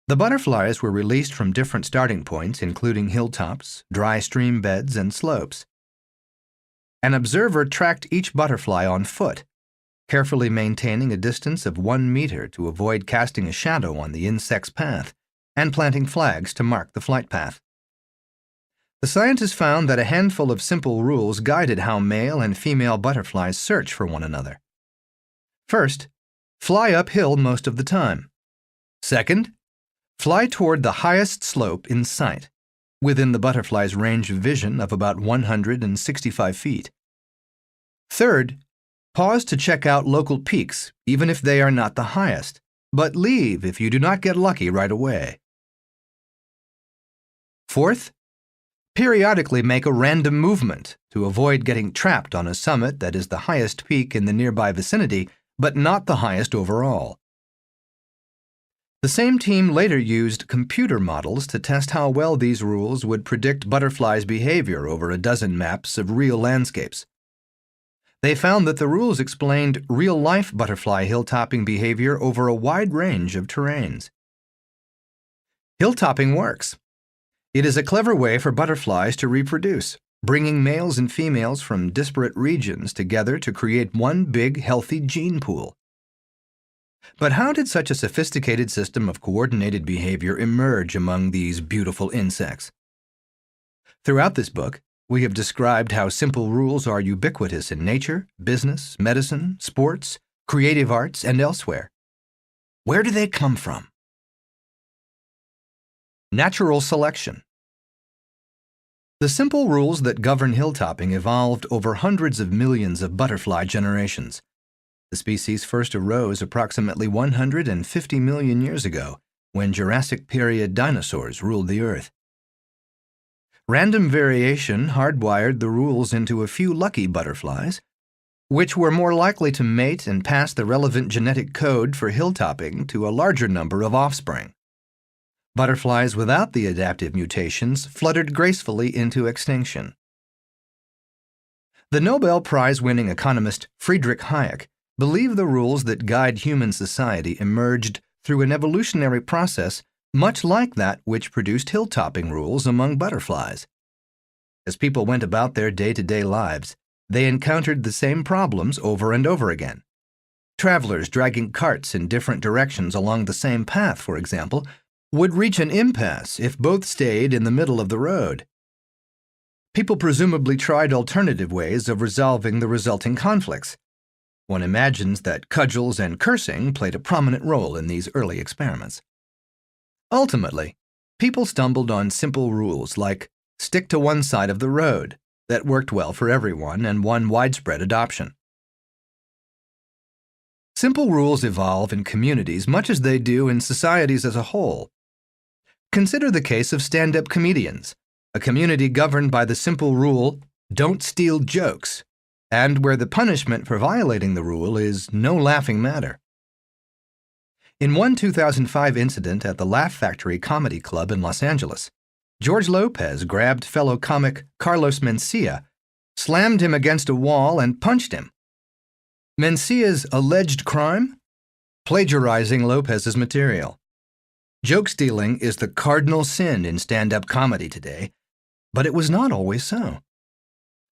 Speaker 2: The butterflies were released from different starting points, including hilltops, dry stream beds, and slopes. An observer tracked each butterfly on foot, carefully maintaining a distance of 1 meter to avoid casting a shadow on the insect's path, and planting flags to mark the flight path. The scientists found that a handful of simple rules guided how male and female butterflies search for one another. First, fly uphill most of the time. Second, fly toward the highest slope in sight, within the butterfly's range of vision of about 165 feet. Third, pause to check out local peaks, even if they are not the highest, but leave if you do not get lucky right away. Fourth, periodically make a random movement to avoid getting trapped on a summit that is the highest peak in the nearby vicinity, but not the highest overall. The same team later used computer models to test how well these rules would predict butterflies' behavior over a dozen maps of real landscapes. They found that the rules explained real-life butterfly hilltopping behavior over a wide range of terrains. Hilltopping works. It is a clever way for butterflies to reproduce, bringing males and females from disparate regions together to create one big, healthy gene pool. But how did such a sophisticated system of coordinated behavior emerge among these beautiful insects? Throughout this book, we have described how simple rules are ubiquitous in nature, business, medicine, sports, creative arts, and elsewhere. Where do they come from? Natural selection. The simple rules that govern hilltopping evolved over hundreds of millions of butterfly generations. The species first arose approximately 150 million years ago, when Jurassic period dinosaurs ruled the Earth. Random variation hardwired the rules into a few lucky butterflies, which were more likely to mate and pass the relevant genetic code for hilltopping to a larger number of offspring. Butterflies without the adaptive mutations fluttered gracefully into extinction. The Nobel Prize-winning economist Friedrich Hayek believed the rules that guide human society emerged through an evolutionary process much like that which produced hilltopping rules among butterflies. As people went about their day-to-day lives, they encountered the same problems over and over again. Travelers dragging carts in different directions along the same path, for example, would reach an impasse if both stayed in the middle of the road. People presumably tried alternative ways of resolving the resulting conflicts. One imagines that cudgels and cursing played a prominent role in these early experiments. Ultimately, people stumbled on simple rules like stick to one side of the road that worked well for everyone and won widespread adoption. Simple rules evolve in communities much as they do in societies as a whole. Consider the case of stand-up comedians, a community governed by the simple rule, don't steal jokes, and where the punishment for violating the rule is no laughing matter. In one 2005 incident at the Laugh Factory Comedy Club in Los Angeles, George Lopez grabbed fellow comic Carlos Mencia, slammed him against a wall, and punched him. Mencia's alleged crime? Plagiarizing Lopez's material. Joke stealing is the cardinal sin in stand-up comedy today, but it was not always so.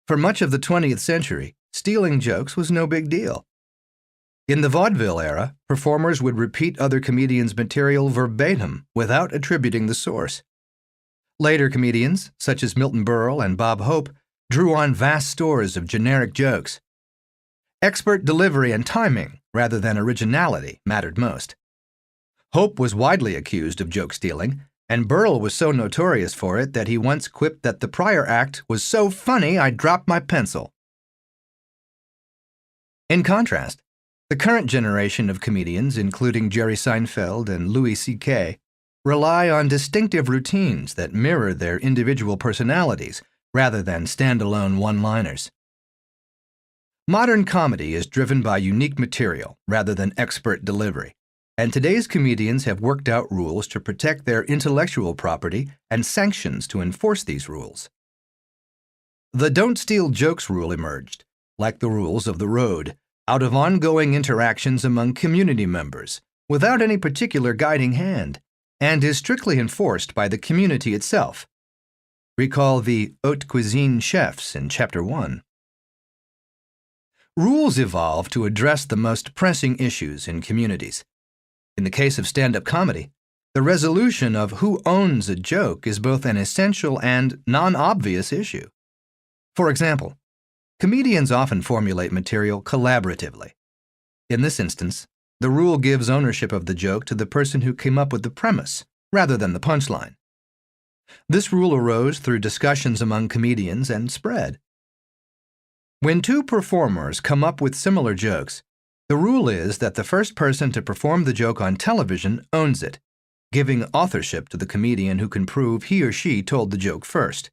Speaker 2: For much of the 20th century, stealing jokes was no big deal. In the vaudeville era, performers would repeat other comedians' material verbatim without attributing the source. Later comedians, such as Milton Berle and Bob Hope, drew on vast stores of generic jokes. Expert delivery and timing, rather than originality, mattered most. Hope was widely accused of joke stealing, and Berle was so notorious for it that he once quipped that the prior act was so funny I dropped my pencil. In contrast, the current generation of comedians, including Jerry Seinfeld and Louis C.K., rely on distinctive routines that mirror their individual personalities rather than standalone one-liners. Modern comedy is driven by unique material rather than expert delivery, and today's comedians have worked out rules to protect their intellectual property and sanctions to enforce these rules. The don't steal jokes rule emerged, like the rules of the road, out of ongoing interactions among community members, without any particular guiding hand, and is strictly enforced by the community itself. Recall the haute cuisine chefs in Chapter 1. Rules evolve to address the most pressing issues in communities. In the case of stand-up comedy, the resolution of who owns a joke is both an essential and non-obvious issue. For example, comedians often formulate material collaboratively. In this instance, the rule gives ownership of the joke to the person who came up with the premise, rather than the punchline. This rule arose through discussions among comedians and spread. When two performers come up with similar jokes, the rule is that the first person to perform the joke on television owns it, giving authorship to the comedian who can prove he or she told the joke first.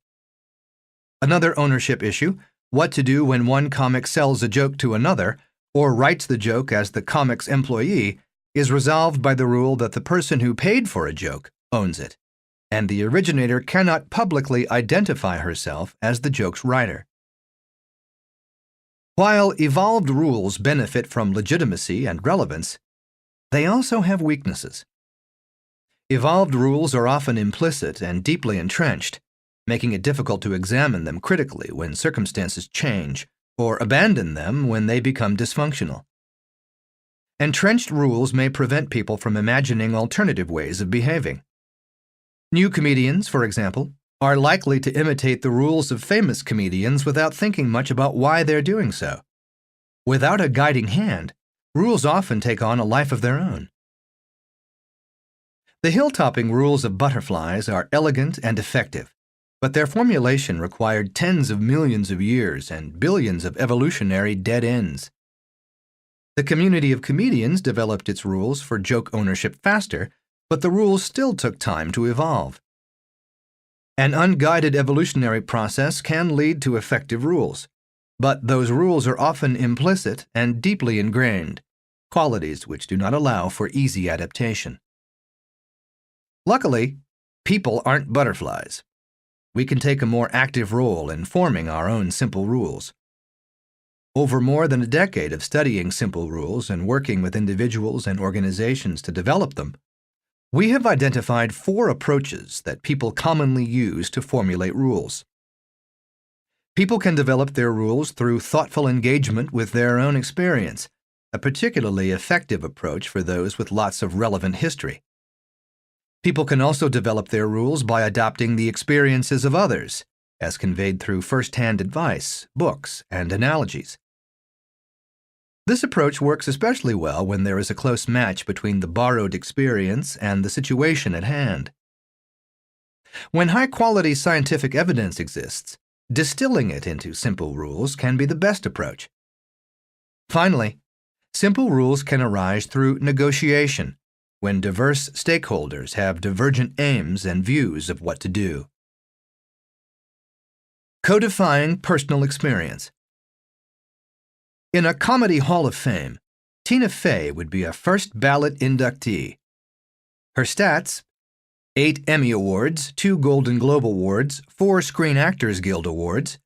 Speaker 2: Another ownership issue, what to do when one comic sells a joke to another or writes the joke as the comic's employee, is resolved by the rule that the person who paid for a joke owns it, and the originator cannot publicly identify herself as the joke's writer. While evolved rules benefit from legitimacy and relevance, they also have weaknesses. Evolved rules are often implicit and deeply entrenched, making it difficult to examine them critically when circumstances change, or abandon them when they become dysfunctional. Entrenched rules may prevent people from imagining alternative ways of behaving. New comedians, for example, are likely to imitate the rules of famous comedians without thinking much about why they're doing so. Without a guiding hand, rules often take on a life of their own. The hill-topping rules of butterflies are elegant and effective, but their formulation required tens of millions of years and billions of evolutionary dead ends. The community of comedians developed its rules for joke ownership faster, but the rules still took time to evolve. An unguided evolutionary process can lead to effective rules, but those rules are often implicit and deeply ingrained, qualities which do not allow for easy adaptation. Luckily, people aren't butterflies. We can take a more active role in forming our own simple rules. Over more than a decade of studying simple rules and working with individuals and organizations to develop them, we have identified 4 approaches that people commonly use to formulate rules. People can develop their rules through thoughtful engagement with their own experience, a particularly effective approach for those with lots of relevant history. People can also develop their rules by adopting the experiences of others, as conveyed through first-hand advice, books, and analogies. This approach works especially well when there is a close match between the borrowed experience and the situation at hand. When high-quality scientific evidence exists, distilling it into simple rules can be the best approach. Finally, simple rules can arise through negotiation, when diverse stakeholders have divergent aims and views of what to do. Codifying personal experience. In a comedy hall of fame, Tina Fey would be a first-ballot inductee. Her stats, 8 Emmy Awards, 2 Golden Globe Awards, 4 Screen Actors Guild Awards,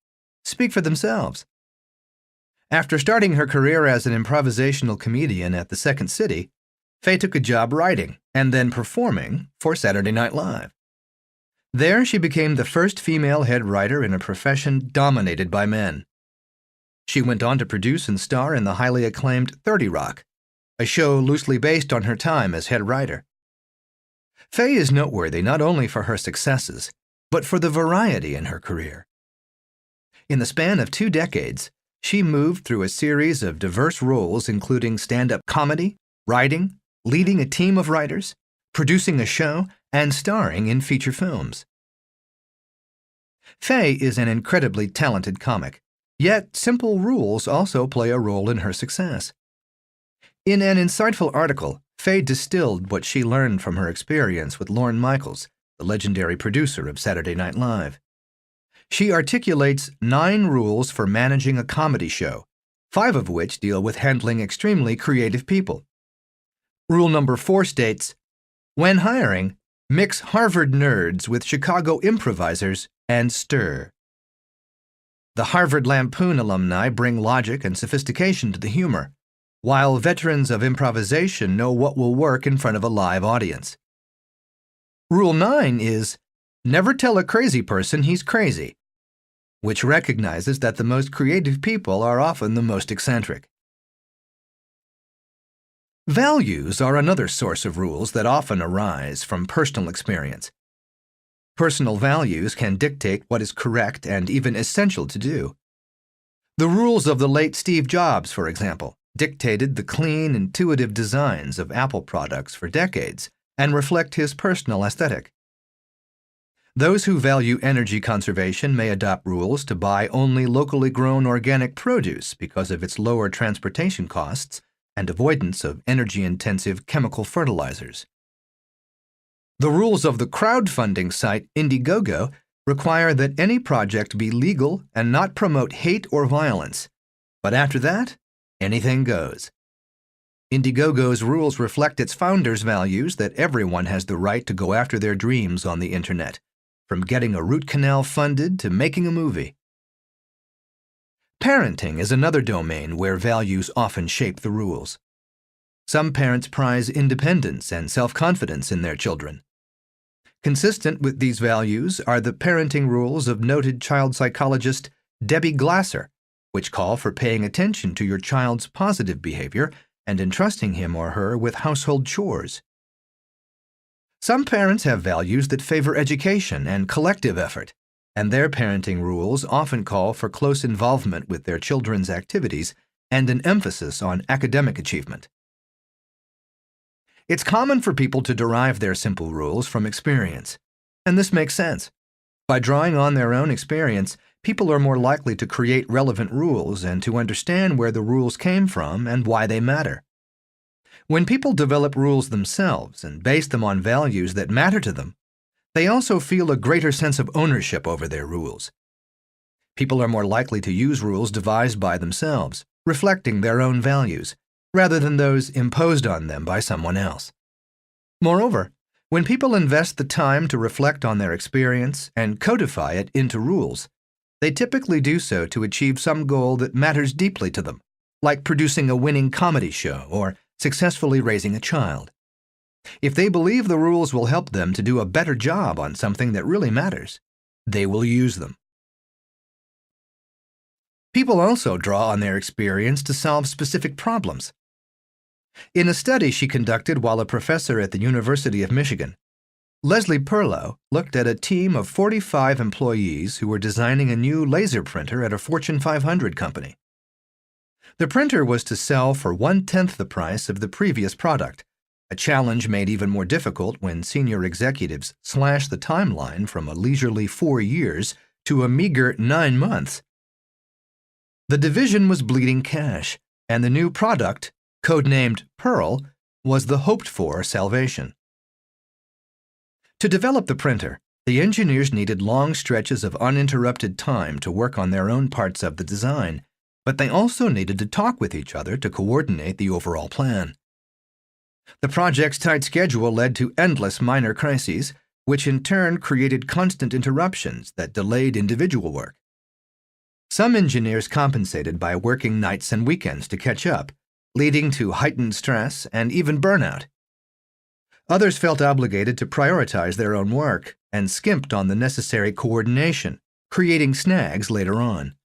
Speaker 2: speak for themselves. After starting her career as an improvisational comedian at the Second City, Fey took a job writing and then performing for Saturday Night Live. There, she became the first female head writer in a profession dominated by men. She went on to produce and star in the highly acclaimed 30 Rock, a show loosely based on her time as head writer. Fey is noteworthy not only for her successes, but for the variety in her career. In the span of 2 decades, she moved through a series of diverse roles including stand-up comedy, writing, leading a team of writers, producing a show, and starring in feature films. Fey is an incredibly talented comic, yet simple rules also play a role in her success. In an insightful article, Fey distilled what she learned from her experience with Lorne Michaels, the legendary producer of Saturday Night Live. She articulates 9 rules for managing a comedy show, 5 of which deal with handling extremely creative people. Rule number 4 states, when hiring, mix Harvard nerds with Chicago improvisers and stir. The Harvard Lampoon alumni bring logic and sophistication to the humor, while veterans of improvisation know what will work in front of a live audience. Rule 9 is, never tell a crazy person he's crazy, which recognizes that the most creative people are often the most eccentric. Values are another source of rules that often arise from personal experience. Personal values can dictate what is correct and even essential to do. The rules of the late Steve Jobs, for example, dictated the clean, intuitive designs of Apple products for decades and reflect his personal aesthetic. Those who value energy conservation may adopt rules to buy only locally grown organic produce because of its lower transportation costs and avoidance of energy-intensive chemical fertilizers. The rules of the crowdfunding site Indiegogo require that any project be legal and not promote hate or violence, but after that, anything goes. Indiegogo's rules reflect its founders' values that everyone has the right to go after their dreams on the internet, from getting a root canal funded to making a movie. Parenting is another domain where values often shape the rules. Some parents prize independence and self-confidence in their children. Consistent with these values are the parenting rules of noted child psychologist Debbie Glasser, which call for paying attention to your child's positive behavior and entrusting him or her with household chores. Some parents have values that favor education and collective effort, and their parenting rules often call for close involvement with their children's activities and an emphasis on academic achievement. It's common for people to derive their simple rules from experience, and this makes sense. By drawing on their own experience, people are more likely to create relevant rules and to understand where the rules came from and why they matter. When people develop rules themselves and base them on values that matter to them, they also feel a greater sense of ownership over their rules. People are more likely to use rules devised by themselves, reflecting their own values, rather than those imposed on them by someone else. Moreover, when people invest the time to reflect on their experience and codify it into rules, they typically do so to achieve some goal that matters deeply to them, like producing a winning comedy show or successfully raising a child. If they believe the rules will help them to do a better job on something that really matters, they will use them. People also draw on their experience to solve specific problems. In a study she conducted while a professor at the University of Michigan, Leslie Perlow looked at a team of 45 employees who were designing a new laser printer at a Fortune 500 company. The printer was to sell for 1/10 the price of the previous product, a challenge made even more difficult when senior executives slashed the timeline from a leisurely 4 years to a meager 9 months. The division was bleeding cash, and the new product, codenamed Pearl, was the hoped-for salvation. To develop the printer, the engineers needed long stretches of uninterrupted time to work on their own parts of the design, but they also needed to talk with each other to coordinate the overall plan. The project's tight schedule led to endless minor crises, which in turn created constant interruptions that delayed individual work. Some engineers compensated by working nights and weekends to catch up, leading to heightened stress and even burnout. Others felt obligated to prioritize their own work and skimped on the necessary coordination, creating snags later on.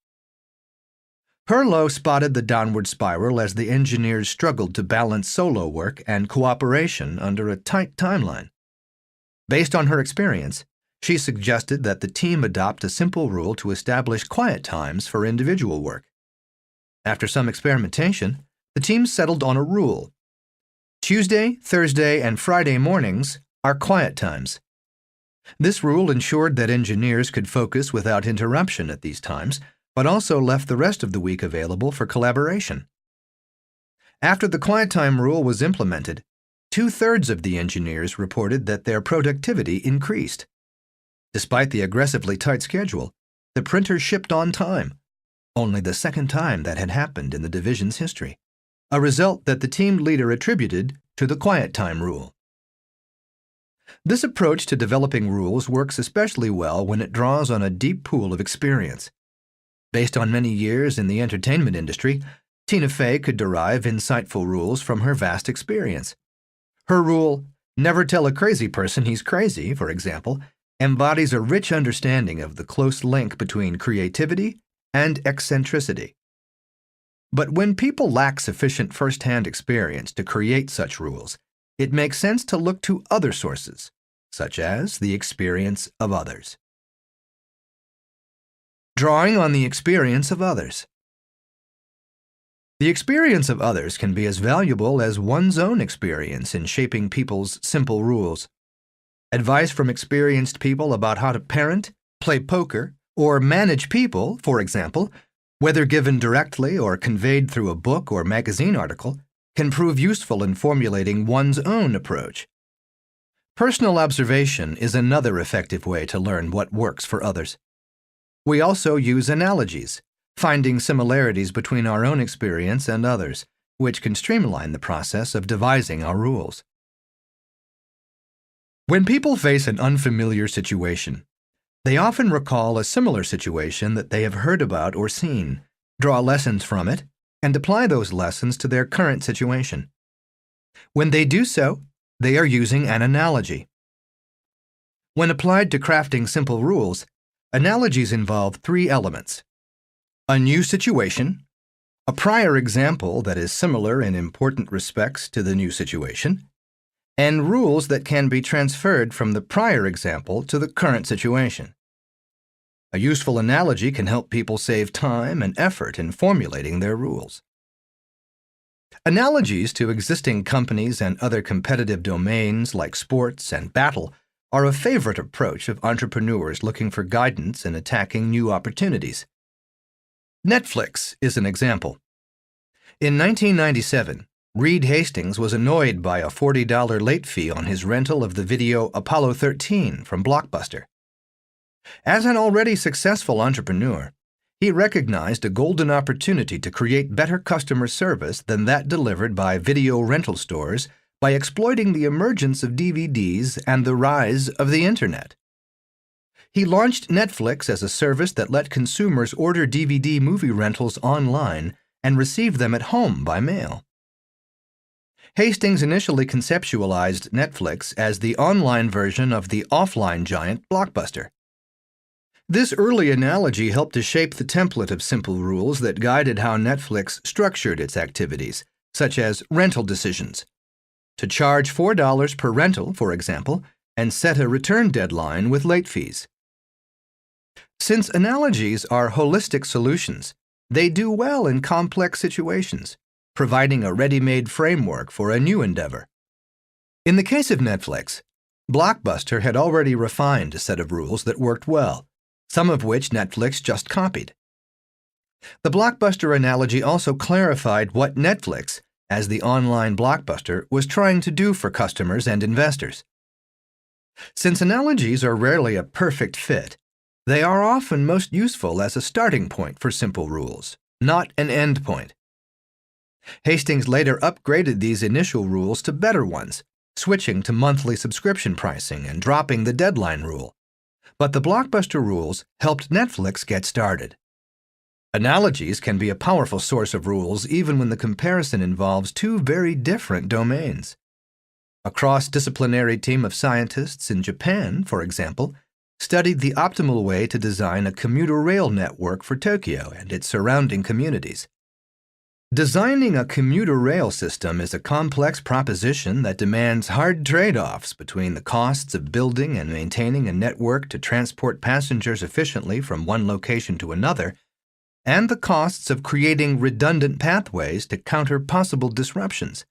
Speaker 2: Perlow spotted the downward spiral as the engineers struggled to balance solo work and cooperation under a tight timeline. Based on her experience, she suggested that the team adopt a simple rule to establish quiet times for individual work. After some experimentation, the team settled on a rule. Tuesday, Thursday, and Friday mornings are quiet times. This rule ensured that engineers could focus without interruption at these times, but also left the rest of the week available for collaboration. After the quiet time rule was implemented, 2/3 of the engineers reported that their productivity increased. Despite the aggressively tight schedule, the printer shipped on time, only the second time that had happened in the division's history, a result that the team leader attributed to the quiet time rule. This approach to developing rules works especially well when it draws on a deep pool of experience. Based on many years in the entertainment industry, Tina Fey could derive insightful rules from her vast experience. Her rule, "Never tell a crazy person he's crazy," for example, embodies a rich understanding of the close link between creativity and eccentricity. But when people lack sufficient first-hand experience to create such rules, it makes sense to look to other sources, such as the experience of others. Drawing on the experience of others. The experience of others can be as valuable as one's own experience in shaping people's simple rules. Advice from experienced people about how to parent, play poker, or manage people, for example, whether given directly or conveyed through a book or magazine article, can prove useful in formulating one's own approach. Personal observation is another effective way to learn what works for others. We also use analogies, finding similarities between our own experience and others, which can streamline the process of devising our rules. When people face an unfamiliar situation, they often recall a similar situation that they have heard about or seen, draw lessons from it, and apply those lessons to their current situation. When they do so, they are using an analogy. When applied to crafting simple rules, analogies involve three elements: a new situation, a prior example that is similar in important respects to the new situation, and rules that can be transferred from the prior example to the current situation. A useful analogy can help people save time and effort in formulating their rules. Analogies to existing companies and other competitive domains like sports and battle are a favorite approach of entrepreneurs looking for guidance in attacking new opportunities. Netflix is an example. In 1997, Reed Hastings was annoyed by a $40 late fee on his rental of the video Apollo 13 from Blockbuster. As an already successful entrepreneur, he recognized a golden opportunity to create better customer service than that delivered by video rental stores by exploiting the emergence of DVDs and the rise of the Internet. He launched Netflix as a service that let consumers order DVD movie rentals online and receive them at home by mail. Hastings initially conceptualized Netflix as the online version of the offline giant Blockbuster. This early analogy helped to shape the template of simple rules that guided how Netflix structured its activities, such as rental decisions. To charge $4 per rental, for example, and set a return deadline with late fees. Since analogies are holistic solutions, they do well in complex situations, providing a ready-made framework for a new endeavor. In the case of Netflix, Blockbuster had already refined a set of rules that worked well, some of which Netflix just copied. The Blockbuster analogy also clarified what Netflix, as the online Blockbuster, was trying to do for customers and investors. Since analogies are rarely a perfect fit, they are often most useful as a starting point for simple rules, not an end point. Hastings later upgraded these initial rules to better ones, switching to monthly subscription pricing and dropping the deadline rule. But the Blockbuster rules helped Netflix get started. Analogies can be a powerful source of rules even when the comparison involves two very different domains. A cross-disciplinary team of scientists in Japan, for example, studied the optimal way to design a commuter rail network for Tokyo and its surrounding communities. Designing a commuter rail system is a complex proposition that demands hard trade-offs between the costs of building and maintaining a network to transport passengers efficiently from one location to another, and the costs of creating redundant pathways to counter possible disruptions.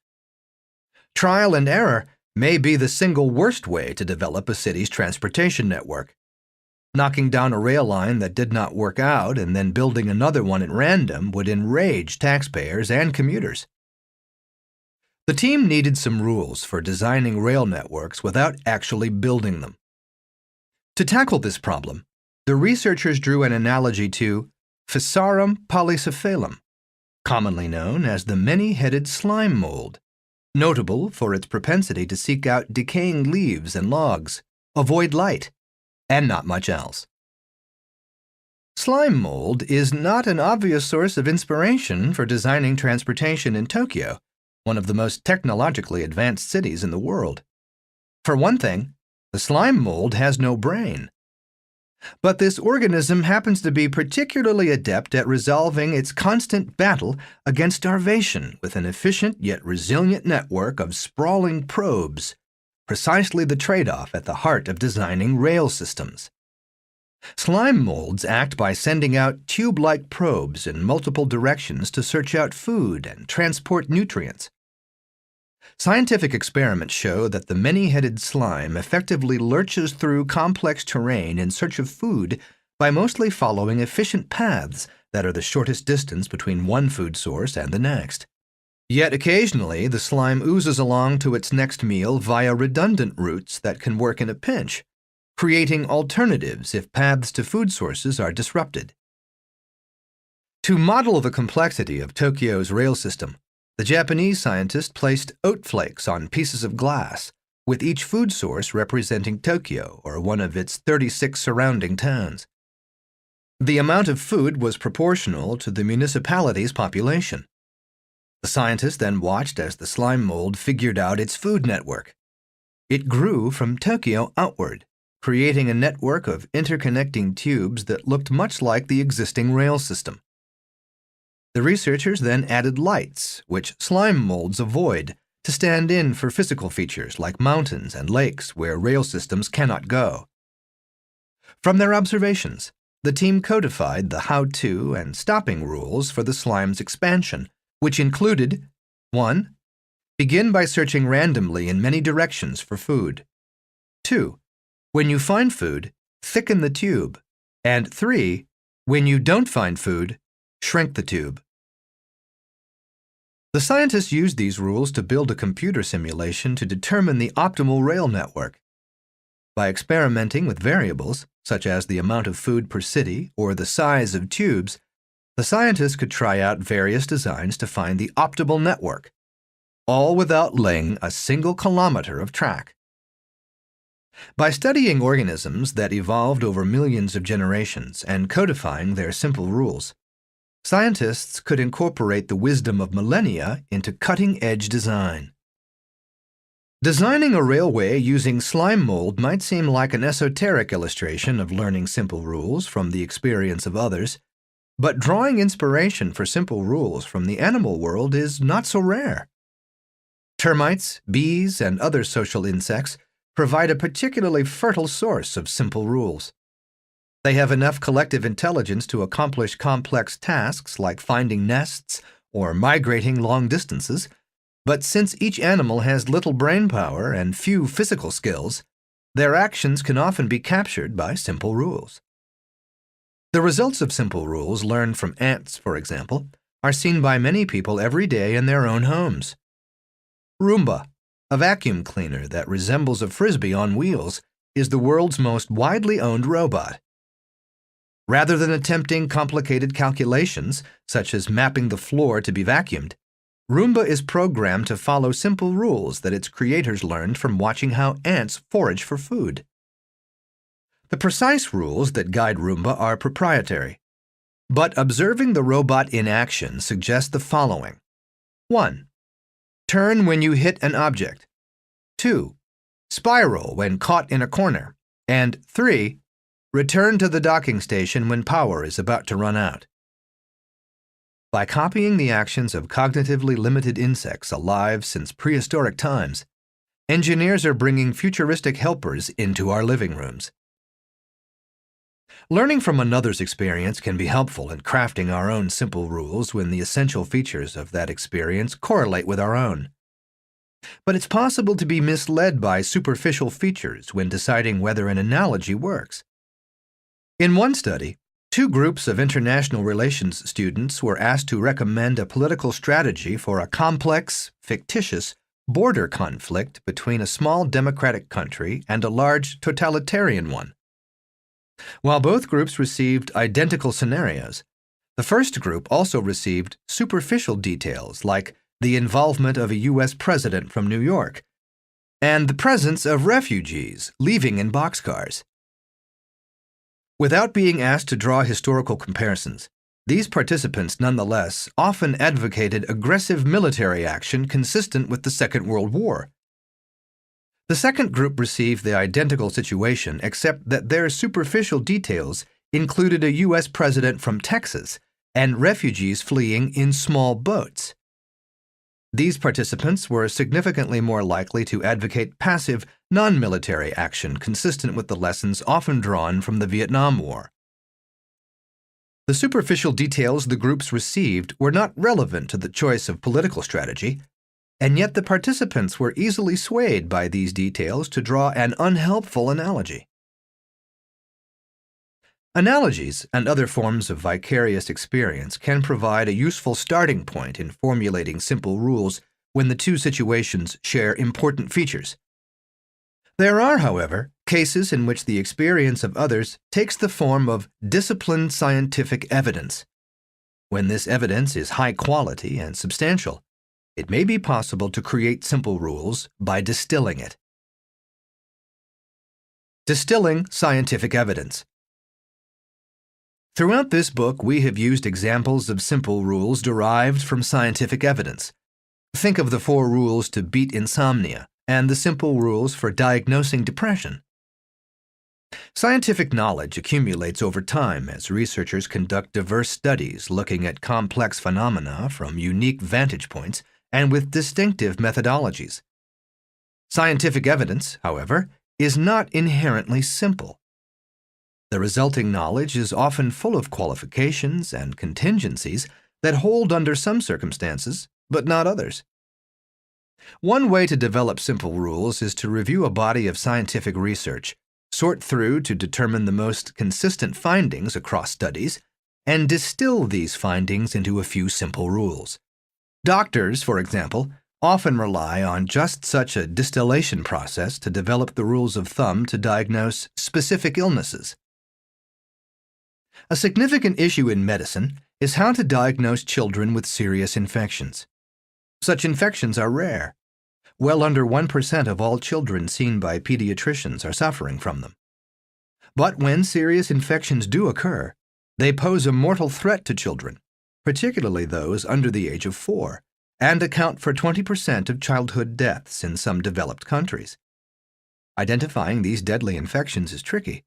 Speaker 2: Trial and error may be the single worst way to develop a city's transportation network. Knocking down a rail line that did not work out and then building another one at random would enrage taxpayers and commuters. The team needed some rules for designing rail networks without actually building them. To tackle this problem, the researchers drew an analogy to Physarum polycephalum, commonly known as the many-headed slime mold, notable for its propensity to seek out decaying leaves and logs, avoid light, and not much else. Slime mold is not an obvious source of inspiration for designing transportation in Tokyo, one of the most technologically advanced cities in the world. For one thing, the slime mold has no brain. But this organism happens to be particularly adept at resolving its constant battle against starvation with an efficient yet resilient network of sprawling probes, precisely the trade-off at the heart of designing rail systems. Slime molds act by sending out tube-like probes in multiple directions to search out food and transport nutrients. Scientific experiments show that the many-headed slime effectively lurches through complex terrain in search of food by mostly following efficient paths that are the shortest distance between one food source and the next. Yet occasionally, the slime oozes along to its next meal via redundant routes that can work in a pinch, creating alternatives if paths to food sources are disrupted. To model the complexity of Tokyo's rail system, the Japanese scientist placed oat flakes on pieces of glass, with each food source representing Tokyo or one of its 36 surrounding towns. The amount of food was proportional to the municipality's population. The scientists then watched as the slime mold figured out its food network. It grew from Tokyo outward, creating a network of interconnecting tubes that looked much like the existing rail system. The researchers then added lights, which slime molds avoid, to stand in for physical features like mountains and lakes where rail systems cannot go. From their observations, the team codified the how-to and stopping rules for the slime's expansion, which included 1. Begin by searching randomly in many directions for food. 2. When you find food, thicken the tube. And 3. When you don't find food, shrink the tube. The scientists used these rules to build a computer simulation to determine the optimal rail network. By experimenting with variables, such as the amount of food per city or the size of tubes, the scientists could try out various designs to find the optimal network, all without laying a single kilometer of track. By studying organisms that evolved over millions of generations and codifying their simple rules, scientists could incorporate the wisdom of millennia into cutting-edge design. Designing a railway using slime mold might seem like an esoteric illustration of learning simple rules from the experience of others, but drawing inspiration for simple rules from the animal world is not so rare. Termites, bees, and other social insects provide a particularly fertile source of simple rules. They have enough collective intelligence to accomplish complex tasks like finding nests or migrating long distances, but since each animal has little brain power and few physical skills, their actions can often be captured by simple rules. The results of simple rules learned from ants, for example, are seen by many people every day in their own homes. Roomba, a vacuum cleaner that resembles a frisbee on wheels, is the world's most widely owned robot. Rather than attempting complicated calculations, such as mapping the floor to be vacuumed, Roomba is programmed to follow simple rules that its creators learned from watching how ants forage for food. The precise rules that guide Roomba are proprietary, but observing the robot in action suggests the following. 1. Turn when you hit an object. 2. Spiral when caught in a corner. And 3. Return to the docking station when power is about to run out. By copying the actions of cognitively limited insects alive since prehistoric times, engineers are bringing futuristic helpers into our living rooms. Learning from another's experience can be helpful in crafting our own simple rules when the essential features of that experience correlate with our own. But it's possible to be misled by superficial features when deciding whether an analogy works. In one study, 2 groups of international relations students were asked to recommend a political strategy for a complex, fictitious border conflict between a small democratic country and a large totalitarian one. While both groups received identical scenarios, the first group also received superficial details like the involvement of a U.S. president from New York and the presence of refugees leaving in boxcars. Without being asked to draw historical comparisons, these participants nonetheless often advocated aggressive military action consistent with the Second World War. The second group received the identical situation except that their superficial details included a U.S. president from Texas and refugees fleeing in small boats. These participants were significantly more likely to advocate passive, non-military action consistent with the lessons often drawn from the Vietnam War. The superficial details the groups received were not relevant to the choice of political strategy, and yet the participants were easily swayed by these details to draw an unhelpful analogy. Analogies and other forms of vicarious experience can provide a useful starting point in formulating simple rules when the 2 situations share important features. There are, however, cases in which the experience of others takes the form of disciplined scientific evidence. When this evidence is high quality and substantial, it may be possible to create simple rules by distilling it. Distilling scientific evidence. Throughout this book, we have used examples of simple rules derived from scientific evidence. Think of the 4 rules to beat insomnia and the simple rules for diagnosing depression. Scientific knowledge accumulates over time as researchers conduct diverse studies looking at complex phenomena from unique vantage points and with distinctive methodologies. Scientific evidence, however, is not inherently simple. The resulting knowledge is often full of qualifications and contingencies that hold under some circumstances, but not others. One way to develop simple rules is to review a body of scientific research, sort through to determine the most consistent findings across studies, and distill these findings into a few simple rules. Doctors, for example, often rely on just such a distillation process to develop the rules of thumb to diagnose specific illnesses. A significant issue in medicine is how to diagnose children with serious infections. Such infections are rare. Well under 1% of all children seen by pediatricians are suffering from them. But when serious infections do occur, they pose a mortal threat to children, particularly those under the age of 4, and account for 20% of childhood deaths in some developed countries. Identifying these deadly infections is tricky,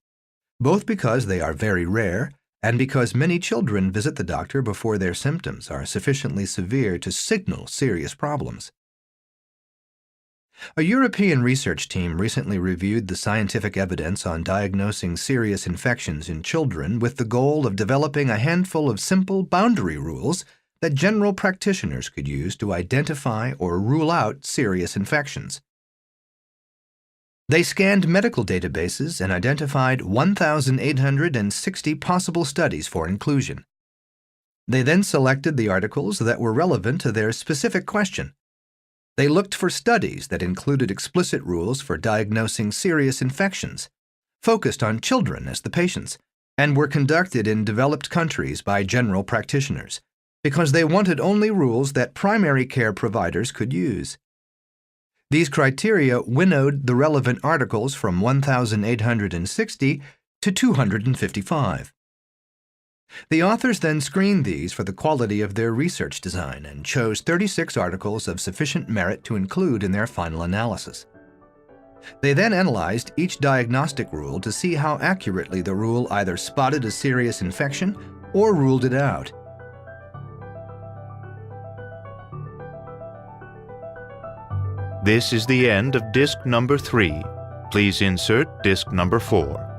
Speaker 2: both because they are very rare and because many children visit the doctor before their symptoms are sufficiently severe to signal serious problems. A European research team recently reviewed the scientific evidence on diagnosing serious infections in children with the goal of developing a handful of simple boundary rules that general practitioners could use to identify or rule out serious infections. They scanned medical databases and identified 1,860 possible studies for inclusion. They then selected the articles that were relevant to their specific question. They looked for studies that included explicit rules for diagnosing serious infections, focused on children as the patients, and were conducted in developed countries by general practitioners, because they wanted only rules that primary care providers could use. These criteria winnowed the relevant articles from 1,860 to 255. The authors then screened these for the quality of their research design and chose 36 articles of sufficient merit to include in their final analysis. They then analyzed each diagnostic rule to see how accurately the rule either spotted a serious infection or ruled it out.
Speaker 1: This is the end of disc number 3. Please insert disc number 4.